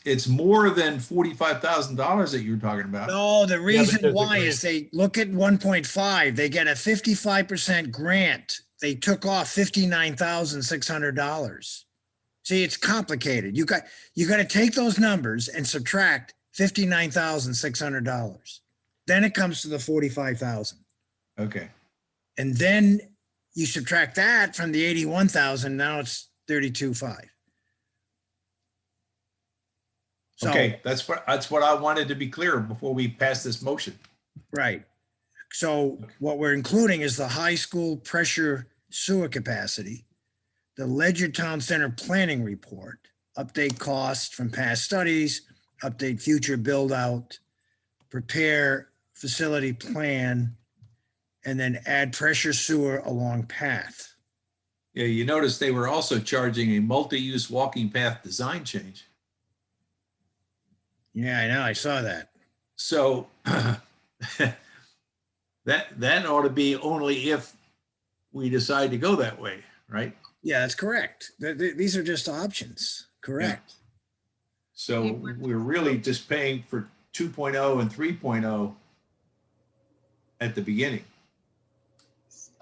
Speaker 5: It's more than $45,000 that you're talking about.
Speaker 3: No, the reason
Speaker 7: there's a
Speaker 3: why
Speaker 7: grant.
Speaker 3: is they look at 1.5, they get a 55% grant. They took off $59,600. See, it's complicated. You got to take those numbers and subtract $59,600. Then it comes to the 45,000.
Speaker 5: Okay.
Speaker 3: And then you subtract that from the 81,000, now it's 32,500. So,
Speaker 5: Okay, that's what I wanted to be clear before we pass this motion.
Speaker 3: right. So what we're including is the high school pressure sewer capacity, the Ledyard Town Center planning report, update costs from past studies, update future build out, prepare facility plan, and then add pressure sewer along path.
Speaker 5: Yeah, you notice they were also charging a multi-use walking path design change.
Speaker 3: Yeah, I know, I saw that.
Speaker 5: So that ought to be only if we decide to go that way, right?
Speaker 3: Yeah, that's correct. These are just options, correct?
Speaker 5: So we're really just paying for 2.0 and 3.0 at the beginning.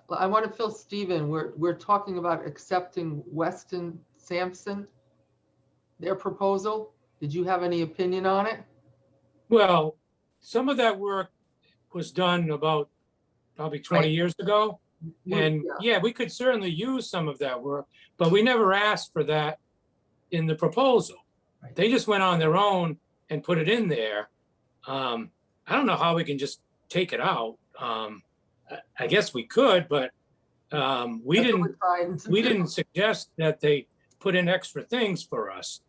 Speaker 2: I want to fill Stephen. We're talking about accepting Weston Sampson, their proposal. Did you have any opinion on it?
Speaker 8: Well, some of that work was done about probably 20
Speaker 2: Right.
Speaker 8: years ago. And yeah, we could certainly use some of that work, but we never asked for that in the proposal.
Speaker 2: Right.
Speaker 8: They just went on their own and put it in there. I don't know how we can just take it out. I guess we could, but we
Speaker 2: That's what
Speaker 8: didn't.
Speaker 2: we're trying to
Speaker 8: We
Speaker 2: do.
Speaker 8: didn't suggest that they put in extra things for us.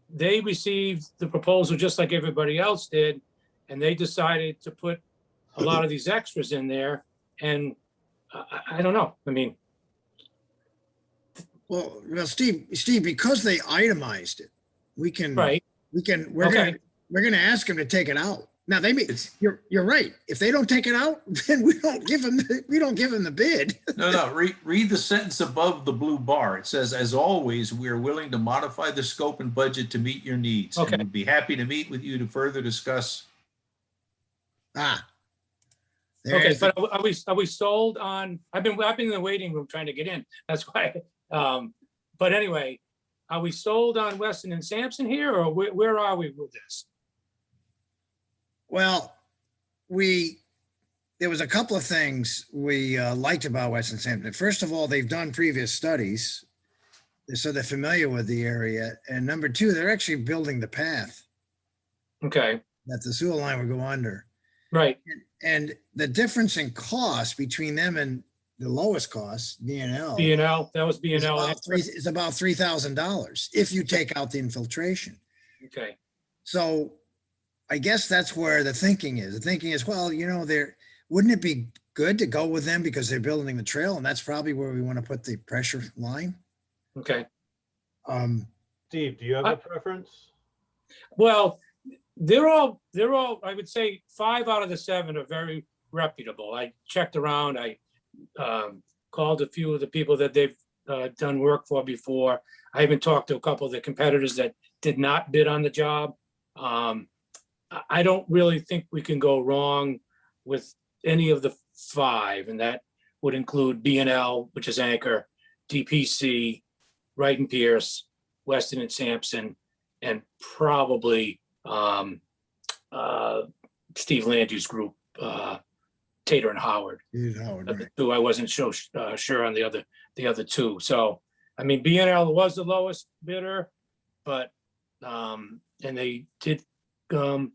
Speaker 8: They received the proposal just like everybody else did, and they decided to put a lot of these extras in there. And I don't know. I mean,
Speaker 3: Well, Steve, because they itemized it, we can,
Speaker 8: right.
Speaker 3: we're
Speaker 8: Okay.
Speaker 3: gonna ask them to take it out. Now, they may,
Speaker 5: It's
Speaker 3: you're right. If they don't take it out, then we don't give them the bid.
Speaker 5: no. Read the sentence above the blue bar. It says, "As always, we are willing to modify the scope and budget to meet your needs,
Speaker 8: Okay.
Speaker 5: and would be happy to meet with you to further discuss."
Speaker 3: Ah.
Speaker 8: Okay,
Speaker 3: There's the-
Speaker 8: but are we sold on? I've been in the waiting room trying to get in. That's why. But anyway, are we sold on Weston and Sampson here, or where are we with this?
Speaker 3: Well, there was a couple of things we liked about Weston Sampson. First of all, they've done previous studies, so they're familiar with the area. And number two, they're actually building the path
Speaker 8: Okay,
Speaker 3: that the sewer line would go under.
Speaker 8: right.
Speaker 3: And the difference in cost between them and the lowest cost, B&L,
Speaker 8: B&L, that was
Speaker 3: is
Speaker 8: B&L.
Speaker 3: about $3,000 if you take out the infiltration.
Speaker 8: Okay,
Speaker 3: So I guess that's where the thinking is. The thinking is, well, wouldn't it be good to go with them because they're building the trail, and that's probably where we want to put the pressure line.
Speaker 8: okay.
Speaker 7: Steve, do you have a preference?
Speaker 8: Well, they're all, I would say 5 out of the 7 are very reputable. I checked around, I called a few of the people that they've done work for before. I even talked to a couple of the competitors that did not bid on the job. I don't really think we can go wrong with any of the 5, and that would include B&L, which is Anchor, DPC, Wright and Pierce, Weston and Sampson, and probably Steve Landry's group. Tater and Howard.
Speaker 3: Howard,
Speaker 8: Of the
Speaker 3: right.
Speaker 8: two, I wasn't so sure on the other two. So, I mean, BNL was the lowest bidder, but, and they did, you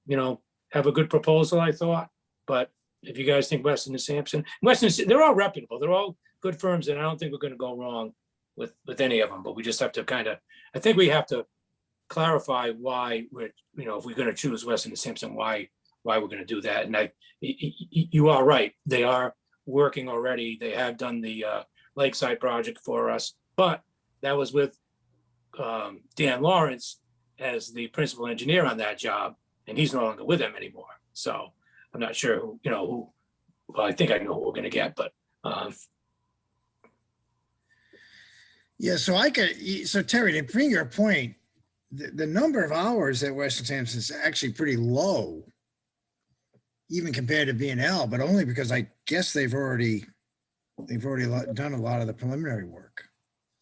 Speaker 8: know, have a good proposal, I thought. But if you guys think Weston and Sampson, they're all reputable. They're all good firms, and I don't think we're going to go wrong with any of them. But we just have to I think we have to clarify why we're, you know, if we're going to choose Weston and Sampson, why we're going to do that. And you are right. They are working already. They have done the Lakeside project for us, but that was with Dan Lawrence as the principal engineer on that job, and he's no longer with them anymore. So I'm not sure who, you know, who, well, I think I know who we're going to get, but
Speaker 3: Yeah, so Terry, to bring your point, the number of hours at Weston Sampson is actually pretty low, even compared to B&L, but only because I guess they've already done a lot of the preliminary work.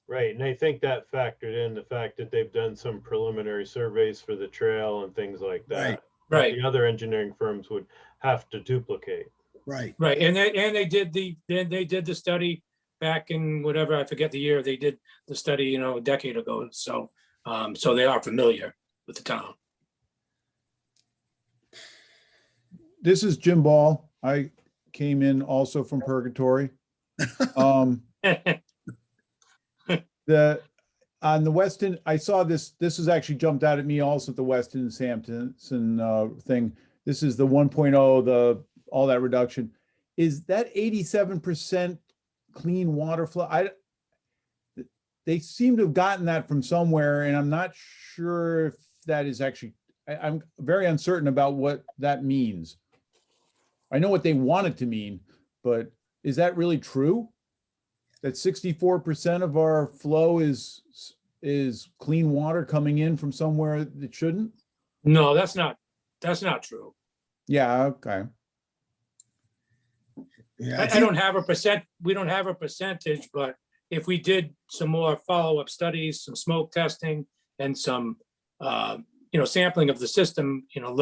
Speaker 7: Right, and I think that factored in the fact that they've done some preliminary surveys for the trail and things like that.
Speaker 3: Right.
Speaker 7: The other engineering firms would have to duplicate.
Speaker 3: Right.
Speaker 8: right. And they did the study back in whatever, I forget the year, they did the study, you know, a decade ago. So, so they are familiar with the town.
Speaker 9: This is Jim Ball. I came in also from purgatory. On the Weston, I saw this has actually jumped out at me also at the Weston and Sampson thing. This is the 1.0, all that reduction. Is that 87% clean water flow? They seem to have gotten that from somewhere, and I'm not sure if that is actually, I'm very uncertain about what that means. I know what they want it to mean, but is that really true? That 64% of our flow is clean water coming in from somewhere that shouldn't?
Speaker 8: No, that's not true.
Speaker 9: Yeah, okay.
Speaker 3: Yeah,
Speaker 8: I don't have a percent, we don't have a percentage, but if we did some more follow-up studies, some smoke testing and some, you know, sampling of the system, you know,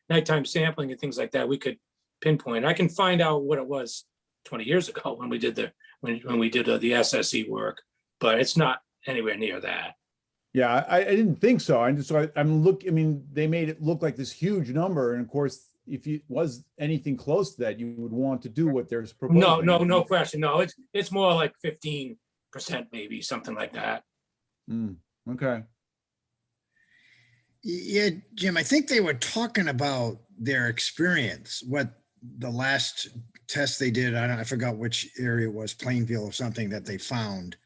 Speaker 8: nighttime sampling and things like that, we could pinpoint. I can find out what it was 20 years ago when we did the SSE work, but it's not anywhere near that.
Speaker 9: Yeah, I didn't think so. I mean, they made it look like this huge number. And of course, if it was anything close to that, you would want to do what there's proposing.
Speaker 8: No question. No, it's more like 15%, maybe something like that.
Speaker 9: Okay.
Speaker 3: Yeah, Jim, I think they were talking about their experience, what the last test they did, I forgot which area it was, Plainville or something that they found.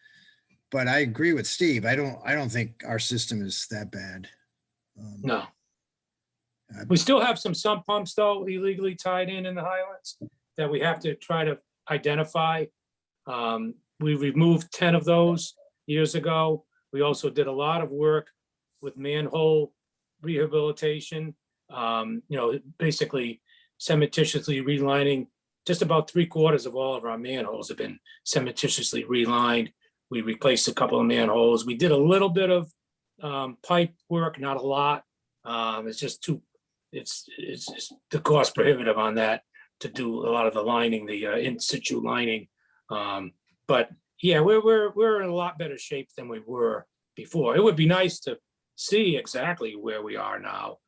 Speaker 3: But I agree with Steve. I don't think our system is that bad.
Speaker 8: No. We still have some sump pumps though illegally tied in the Highlands that we have to try to identify. We removed 10 of those years ago. We also did a lot of work with manhole rehabilitation, you know, basically cementitiously relining. Just about 3/4 of all of our manholes have been cementitiously relined. We replaced a couple of manholes. We did a little bit of pipe work, not a lot. It's just it's the cost prohibitive on that to do a lot of the lining, the in situ lining. But yeah, we're in a lot better shape than we were before. It would be nice to see exactly where we are now.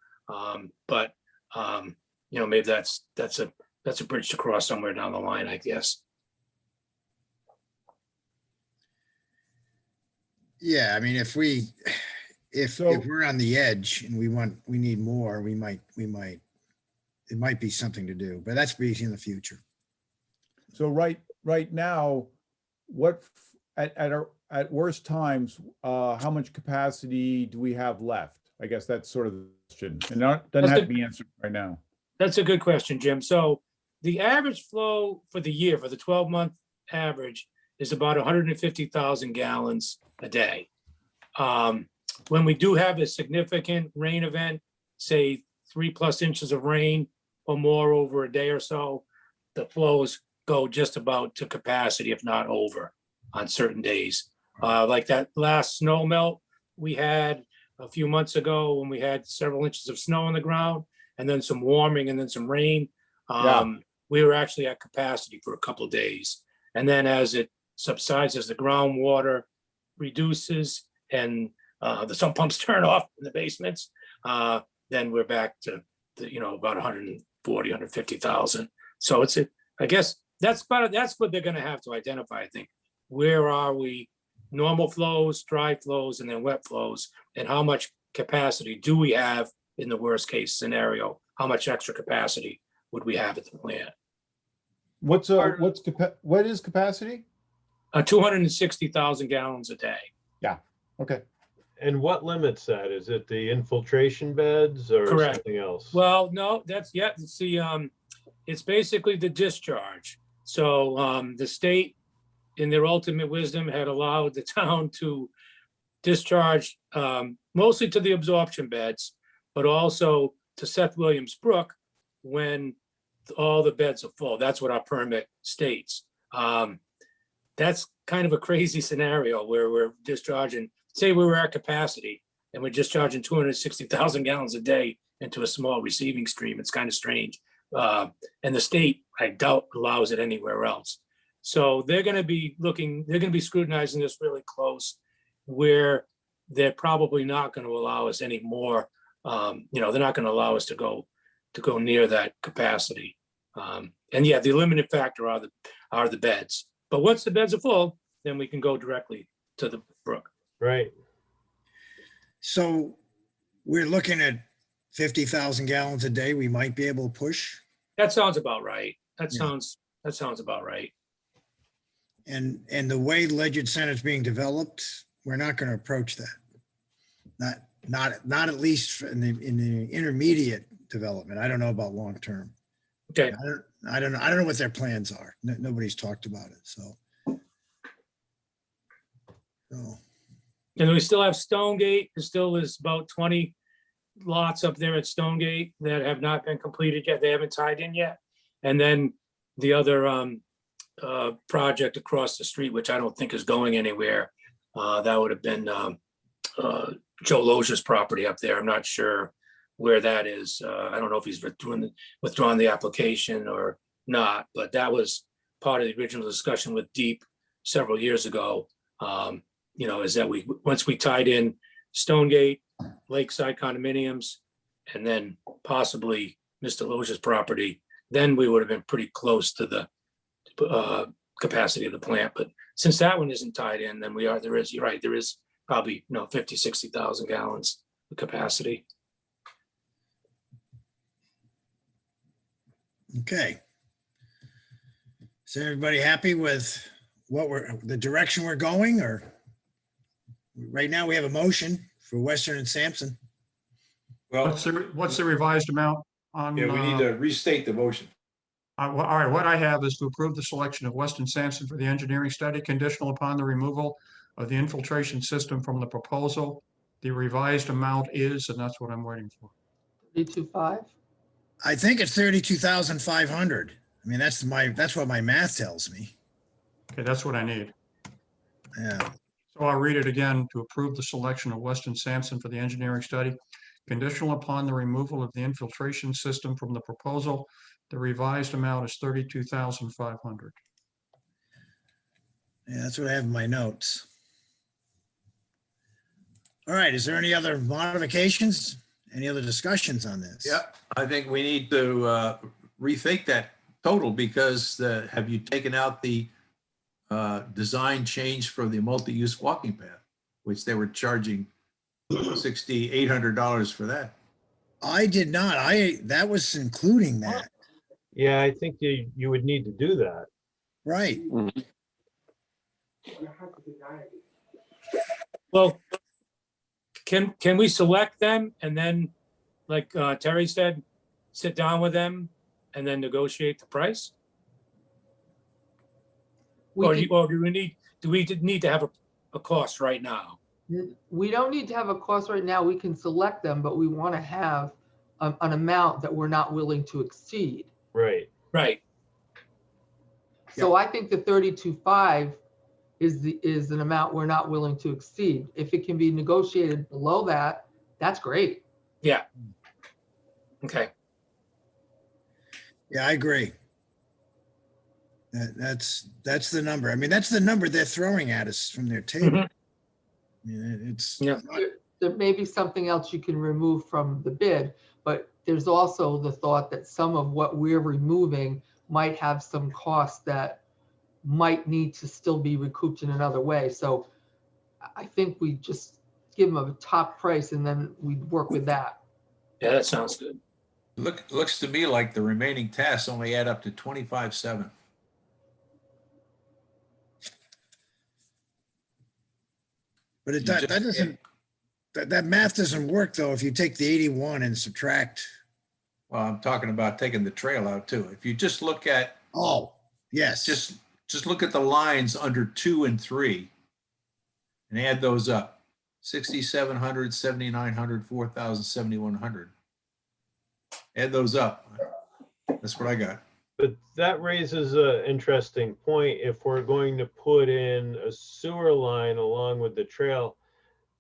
Speaker 8: But you know, maybe that's a bridge to cross somewhere down the line, I guess.
Speaker 3: Yeah, I mean, if we're on the edge and we need more, it might be something to do, but that's in the future.
Speaker 9: So right now, what at worst times, how much capacity do we have left? I guess that's sort of the question, and doesn't have to be answered right now.
Speaker 8: That's a good question, Jim. So the average flow for the year, for the 12-month average, is about 150,000 gallons a day. When we do have a significant rain event, say 3+ inches of rain or more over a day or so, the flows go just about to capacity, if not over, on certain days. Like that last snow melt we had a few months ago when we had several inches of snow on the ground and then some warming and then some rain. we were actually at capacity for a couple of days. And then as it subsides, as the groundwater reduces and the sump pumps turn off in the basements, then we're back to about 140, 150,000. So I guess that's what they're going to have to identify. I think, where are we? Normal flows, dry flows, and then wet flows, and how much capacity do we have in the worst case scenario? How much extra capacity would we have at the plant?
Speaker 9: What is capacity?
Speaker 8: 260,000 gallons a day.
Speaker 9: Okay.
Speaker 7: And what limits that? Is it the infiltration beds or
Speaker 8: Correct.
Speaker 7: something else?
Speaker 8: Well, no, it's basically the discharge. So the state, in their ultimate wisdom, had allowed the town to discharge mostly to the absorption beds, but also to Seth Williams Brook when all the beds are full. That's what our permit states. That's kind of a crazy scenario where we're discharging, say we were at capacity and we're discharging 260,000 gallons a day into a small receiving stream. It's kind of strange. And the state, I doubt, allows it anywhere else. So they're going to be scrutinizing this really close, where they're probably not going to allow us any more. They're not going to allow us to go near that capacity. And yeah, the limiting factor are the beds. But once the beds are full, then we can go directly to the brook.
Speaker 7: Right.
Speaker 3: So we're looking at 50,000 gallons a day we might be able to push.
Speaker 8: That sounds about right. That
Speaker 3: Yeah.
Speaker 8: sounds about right.
Speaker 3: And the way Ledyard Center is being developed, we're not going to approach that. Not at least in the intermediate development. I don't know about long term.
Speaker 8: Okay.
Speaker 3: I don't know what their plans are. Nobody's talked about it. So.
Speaker 8: And we still have Stonegate. There still is about 20 lots up there at Stonegate that have not been completed yet. They haven't tied in yet. And then the other project across the street, which I don't think is going anywhere, that would have been Joe Loggia's property up there. I'm not sure where that is. I don't know if he's withdrawn the application or not, but that was part of the original discussion with Deep several years ago. Is that once we tied in Stonegate, Lakeside condominiums, and then possibly Mr. Loggia's property, then we would have been pretty close to the capacity of the plant. But since that one isn't tied in, then you're right, there is probably 50, 60,000 gallons of capacity.
Speaker 3: Okay. Is everybody happy with the direction we're going? Or right now we have a motion for Western and Sampson.
Speaker 5: Well,
Speaker 1: What's the revised amount on?
Speaker 5: yeah, we need to restate the motion.
Speaker 1: All right, what I have is to approve the selection of Weston Sampson for the engineering study conditional upon the removal of the infiltration system from the proposal. The revised amount is, and that's what I'm waiting for.
Speaker 2: 325.
Speaker 3: I think it's 32,500. I mean, that's what my math tells me.
Speaker 1: Okay, that's what I need.
Speaker 3: Yeah.
Speaker 1: So I'll read it again. To approve the selection of Weston Sampson for the engineering study, conditional upon the removal of the infiltration system from the proposal. The revised amount is 32,500.
Speaker 3: Yeah, that's what I have in my notes. All right, is there any other modifications? Any other discussions on this?
Speaker 5: Yeah, I think we need to rethink that total, because have you taken out the design change for the multi-use walking path, which they were charging $6,800 for that?
Speaker 3: I did not. That was including that.
Speaker 7: Yeah, I think you would need to do that.
Speaker 3: Right.
Speaker 8: Well, can we select them and then, like Terry said, sit down with them and then negotiate the price? Or do we need to have a cost right now?
Speaker 2: We don't need to have a cost right now. We can select them, but we want to have an amount that we're not willing to exceed.
Speaker 7: Right.
Speaker 8: Right.
Speaker 2: So I think the 32.5 is an amount we're not willing to exceed. If it can be negotiated below that, that's great.
Speaker 8: Yeah. Okay.
Speaker 3: Yeah, I agree. That's the number. I mean, that's the number they're throwing at us from their table.
Speaker 8: Mhm.
Speaker 3: I mean, it's
Speaker 8: Yeah.
Speaker 3: not-
Speaker 2: There may be something else you can remove from the bid, but there's also the thought that some of what we're removing might have some costs that might need to still be recouped in another way. So I think we just give them a top price and then we work with that.
Speaker 8: Yeah, that sounds good.
Speaker 5: Looks to me like the remaining tasks only add up to 25,700.
Speaker 3: But
Speaker 5: You
Speaker 3: that
Speaker 5: just-
Speaker 3: doesn't, that math doesn't work though, if you take the 81 and subtract.
Speaker 5: Well, I'm talking about taking the trail out too. If you just look at,
Speaker 3: Oh, yes.
Speaker 5: just look at the lines under 2 and 3 and add those up. 6,700, 7,900, 4,000, 7,100. Add those up. That's what I got.
Speaker 7: But that raises an interesting point. If we're going to put in a sewer line along with the trail,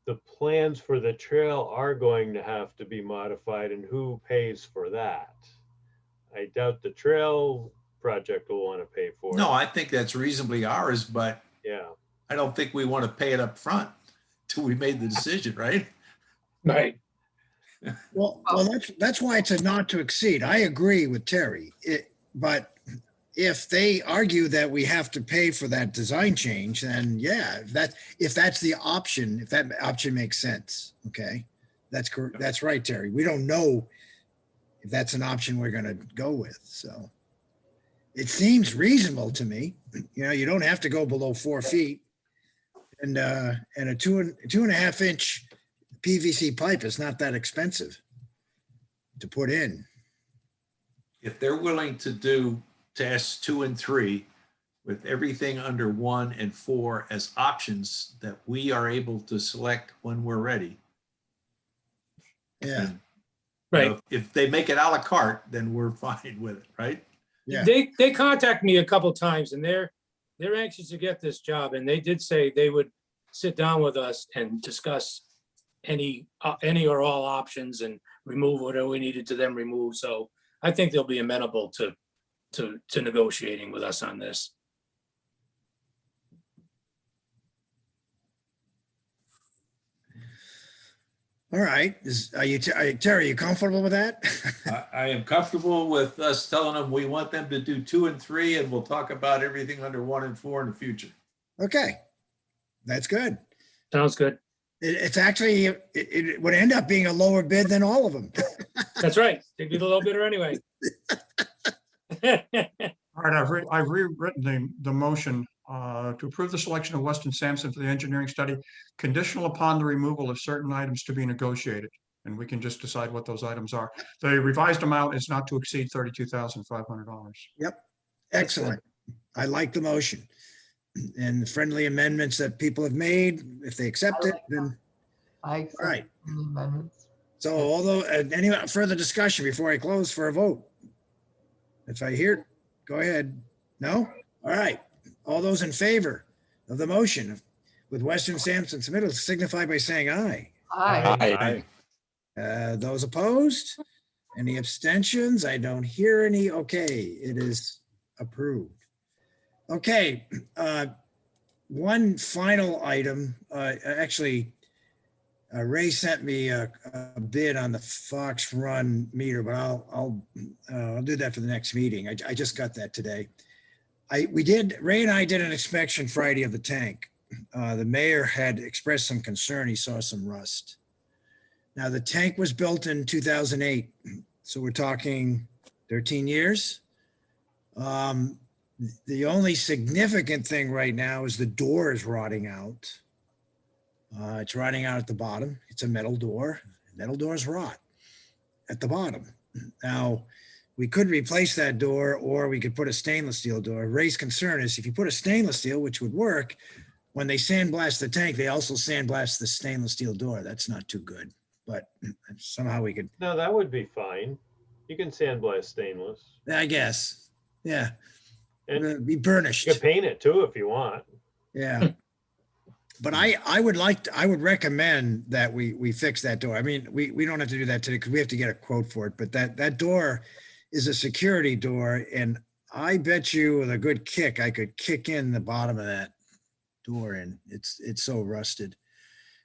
Speaker 7: the plans for the trail are going to have to be modified, and who pays for that? I doubt the trail project will want to pay for it.
Speaker 5: No, I think that's reasonably ours, but
Speaker 7: Yeah.
Speaker 5: I don't think we want to pay it up front till we made the decision, right?
Speaker 8: Right.
Speaker 3: Well, that's why it's a not to exceed. I agree with Terry. But if they argue that we have to pay for that design change, then yeah, if that's the option, if that option makes sense, okay? That's correct. That's right, Terry. We don't know if that's an option we're gonna go with, so. It seems reasonable to me. You know, you don't have to go below 4 feet. And a 2.5 inch PVC pipe is not that expensive to put in.
Speaker 5: If they're willing to do tasks 2 and 3 with everything under 1 and 4 as options that we are able to select when we're ready.
Speaker 3: Yeah,
Speaker 5: You
Speaker 8: Right.
Speaker 5: know, if they make it à la carte, then we're fine with it, right?
Speaker 3: yeah.
Speaker 8: They contact me a couple times and they're anxious to get this job, and they did say they would sit down with us and discuss any or all options and remove whatever we needed to them remove. So I think they'll be amenable to negotiating with us on this.
Speaker 3: All right. Terry, you comfortable with that?
Speaker 5: I am comfortable with us telling them we want them to do 2 and 3, and we'll talk about everything under 1 and 4 in the future.
Speaker 3: Okay, that's good.
Speaker 8: Sounds good.
Speaker 3: It's actually, it would end up being a lower bid than all of them.
Speaker 8: That's right. They'd be a little bidder anyway.
Speaker 1: All right, I've rewritten the motion to approve the selection of Weston Sampson for the engineering study, conditional upon the removal of certain items to be negotiated. And we can just decide what those items are. The revised amount is not to exceed $32,500.
Speaker 3: Yep, excellent. I like the motion. And the friendly amendments that people have made, if they accept it, then,
Speaker 2: I
Speaker 3: all
Speaker 2: accept
Speaker 3: right.
Speaker 2: the amendments.
Speaker 3: So although, any further discussion before I close for a vote? If I hear, go ahead. No? All right. All those in favor of the motion with Weston Sampson submittal signify by saying aye.
Speaker 2: Aye.
Speaker 3: Those opposed? Any abstentions? I don't hear any. Okay, it is approved. Okay, one final item. Actually, Ray sent me a bid on the Fox Run meter, but I'll do that for the next meeting. I just got that today. Ray and I did an inspection Friday of the tank. The mayor had expressed some concern. He saw some rust. Now, the tank was built in 2008, so we're talking 13 years. The only significant thing right now is the door is rotting out. It's rotting out at the bottom. It's a metal door. Metal doors rot at the bottom. Now, we could replace that door, or we could put a stainless steel door. Ray's concern is if you put a stainless steel, which would work, when they sandblast the tank, they also sandblast the stainless steel door. That's not too good, but somehow we could,
Speaker 7: No, that would be fine. You can sandblast stainless.
Speaker 3: I guess. Yeah.
Speaker 7: And
Speaker 3: Be burnished.
Speaker 7: you can paint it too if you want.
Speaker 3: Yeah. But I would recommend that we fix that door. I mean, we don't have to do that today because we have to get a quote for it, but that door is a security door, and I bet you with a good kick, I could kick in the bottom of that door in. It's so rusted.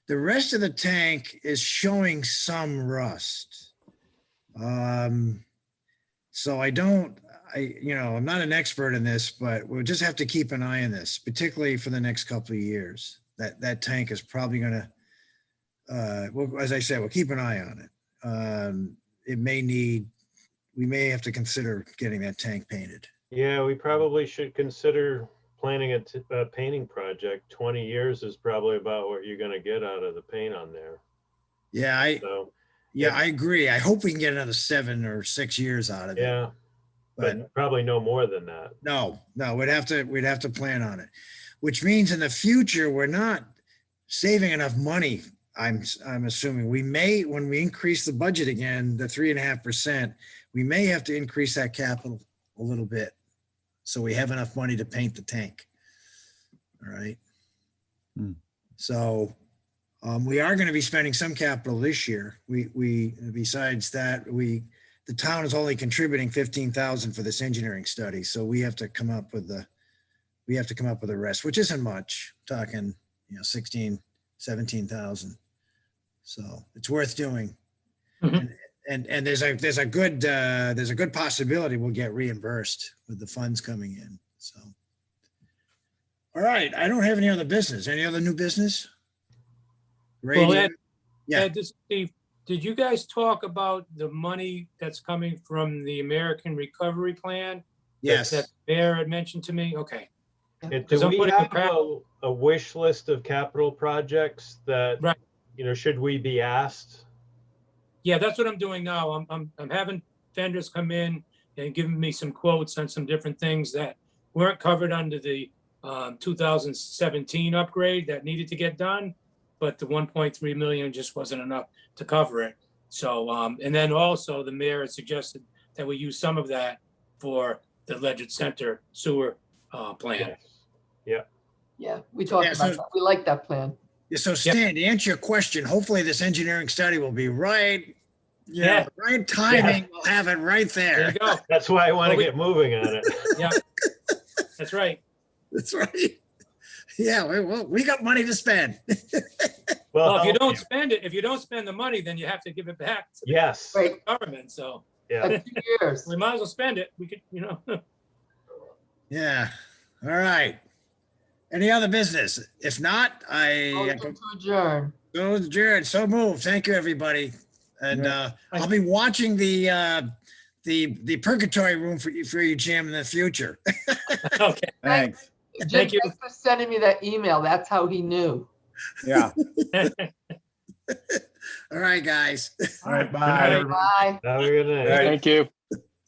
Speaker 3: The rest of the tank is showing some rust. So I'm not an expert in this, but we'll just have to keep an eye on this, particularly for the next couple of years. That tank is probably gonna, well, as I said, we'll keep an eye on it. We may have to consider getting that tank painted.
Speaker 7: Yeah, we probably should consider planning a painting project. 20 years is probably about what you're gonna get out of the paint on there.
Speaker 3: Yeah,
Speaker 7: So,
Speaker 3: I agree. I hope we can get another 7 or 6 years out of it.
Speaker 7: yeah, but probably no more than that.
Speaker 3: No, we'd have to plan on it, which means in the future, we're not saving enough money. I'm assuming we may, when we increase the budget again, the 3.5%, we may have to increase that capital a little bit. So we have enough money to paint the tank. All right. So we are going to be spending some capital this year. Besides that, the town is only contributing 15,000 for this engineering study. So we have to come up with the rest, which isn't much, talking, 16, 17,000. So it's worth doing.
Speaker 8: Mhm.
Speaker 3: And there's a good possibility we'll get reimbursed with the funds coming in. So, all right, I don't have any other business. Any other new business?
Speaker 8: Well,
Speaker 3: Radio?
Speaker 8: Ed,
Speaker 3: Yeah.
Speaker 8: Ed, this is Steve. Did you guys talk about the money that's coming from the American Recovery Plan?
Speaker 3: Yes.
Speaker 8: That Mayor had mentioned to me? Okay.
Speaker 7: And
Speaker 8: Because
Speaker 7: do
Speaker 8: I'm
Speaker 7: we
Speaker 8: putting a
Speaker 7: have
Speaker 8: pack-
Speaker 7: a wish list of capital projects that,
Speaker 8: Right.
Speaker 7: should we be asked?
Speaker 8: Yeah, that's what I'm doing now. I'm having vendors come in and giving me some quotes on some different things that weren't covered under the 2017 upgrade that needed to get done, but the 1.3 million just wasn't enough to cover it. So, and then also the mayor had suggested that we use some of that for the Ledyard Center sewer plan.
Speaker 7: Yeah.
Speaker 2: Yeah, we talked
Speaker 3: Yeah,
Speaker 2: about
Speaker 3: so-
Speaker 2: that. We like that plan.
Speaker 3: Yeah, so Stan, to answer your question, hopefully this engineering study will be right.
Speaker 8: Yeah.
Speaker 3: Right timing. We'll have it right
Speaker 8: There
Speaker 3: there.
Speaker 8: you go.
Speaker 7: That's why I want to
Speaker 8: Well, we-
Speaker 7: get moving on it.
Speaker 8: Yeah, that's right.
Speaker 3: That's right. Yeah, we got money to spend.
Speaker 8: Well, if you
Speaker 7: help
Speaker 8: don't spend it, if you don't spend the money, then you have to give it back to
Speaker 7: Yes,
Speaker 2: Right.
Speaker 8: the government. So
Speaker 7: yeah.
Speaker 2: Like 2 years.
Speaker 8: we might as well spend it. We could,
Speaker 3: Yeah. All right. Any other business? If not,
Speaker 2: Motion to adjourn.
Speaker 3: go adjourned. So moved. Thank you, everybody. And
Speaker 9: Yeah.
Speaker 3: I'll be watching the purgatory room for you, Jim, in the future.
Speaker 8: Okay.
Speaker 9: Thanks.
Speaker 2: Jim,
Speaker 8: Thank you.
Speaker 2: thanks for sending me that email. That's how he knew.
Speaker 9: Yeah.
Speaker 3: All right, guys.
Speaker 9: All right,
Speaker 7: Good night,
Speaker 9: bye.
Speaker 7: everybody.
Speaker 2: Bye.
Speaker 7: Have a good night.
Speaker 4: Thank you.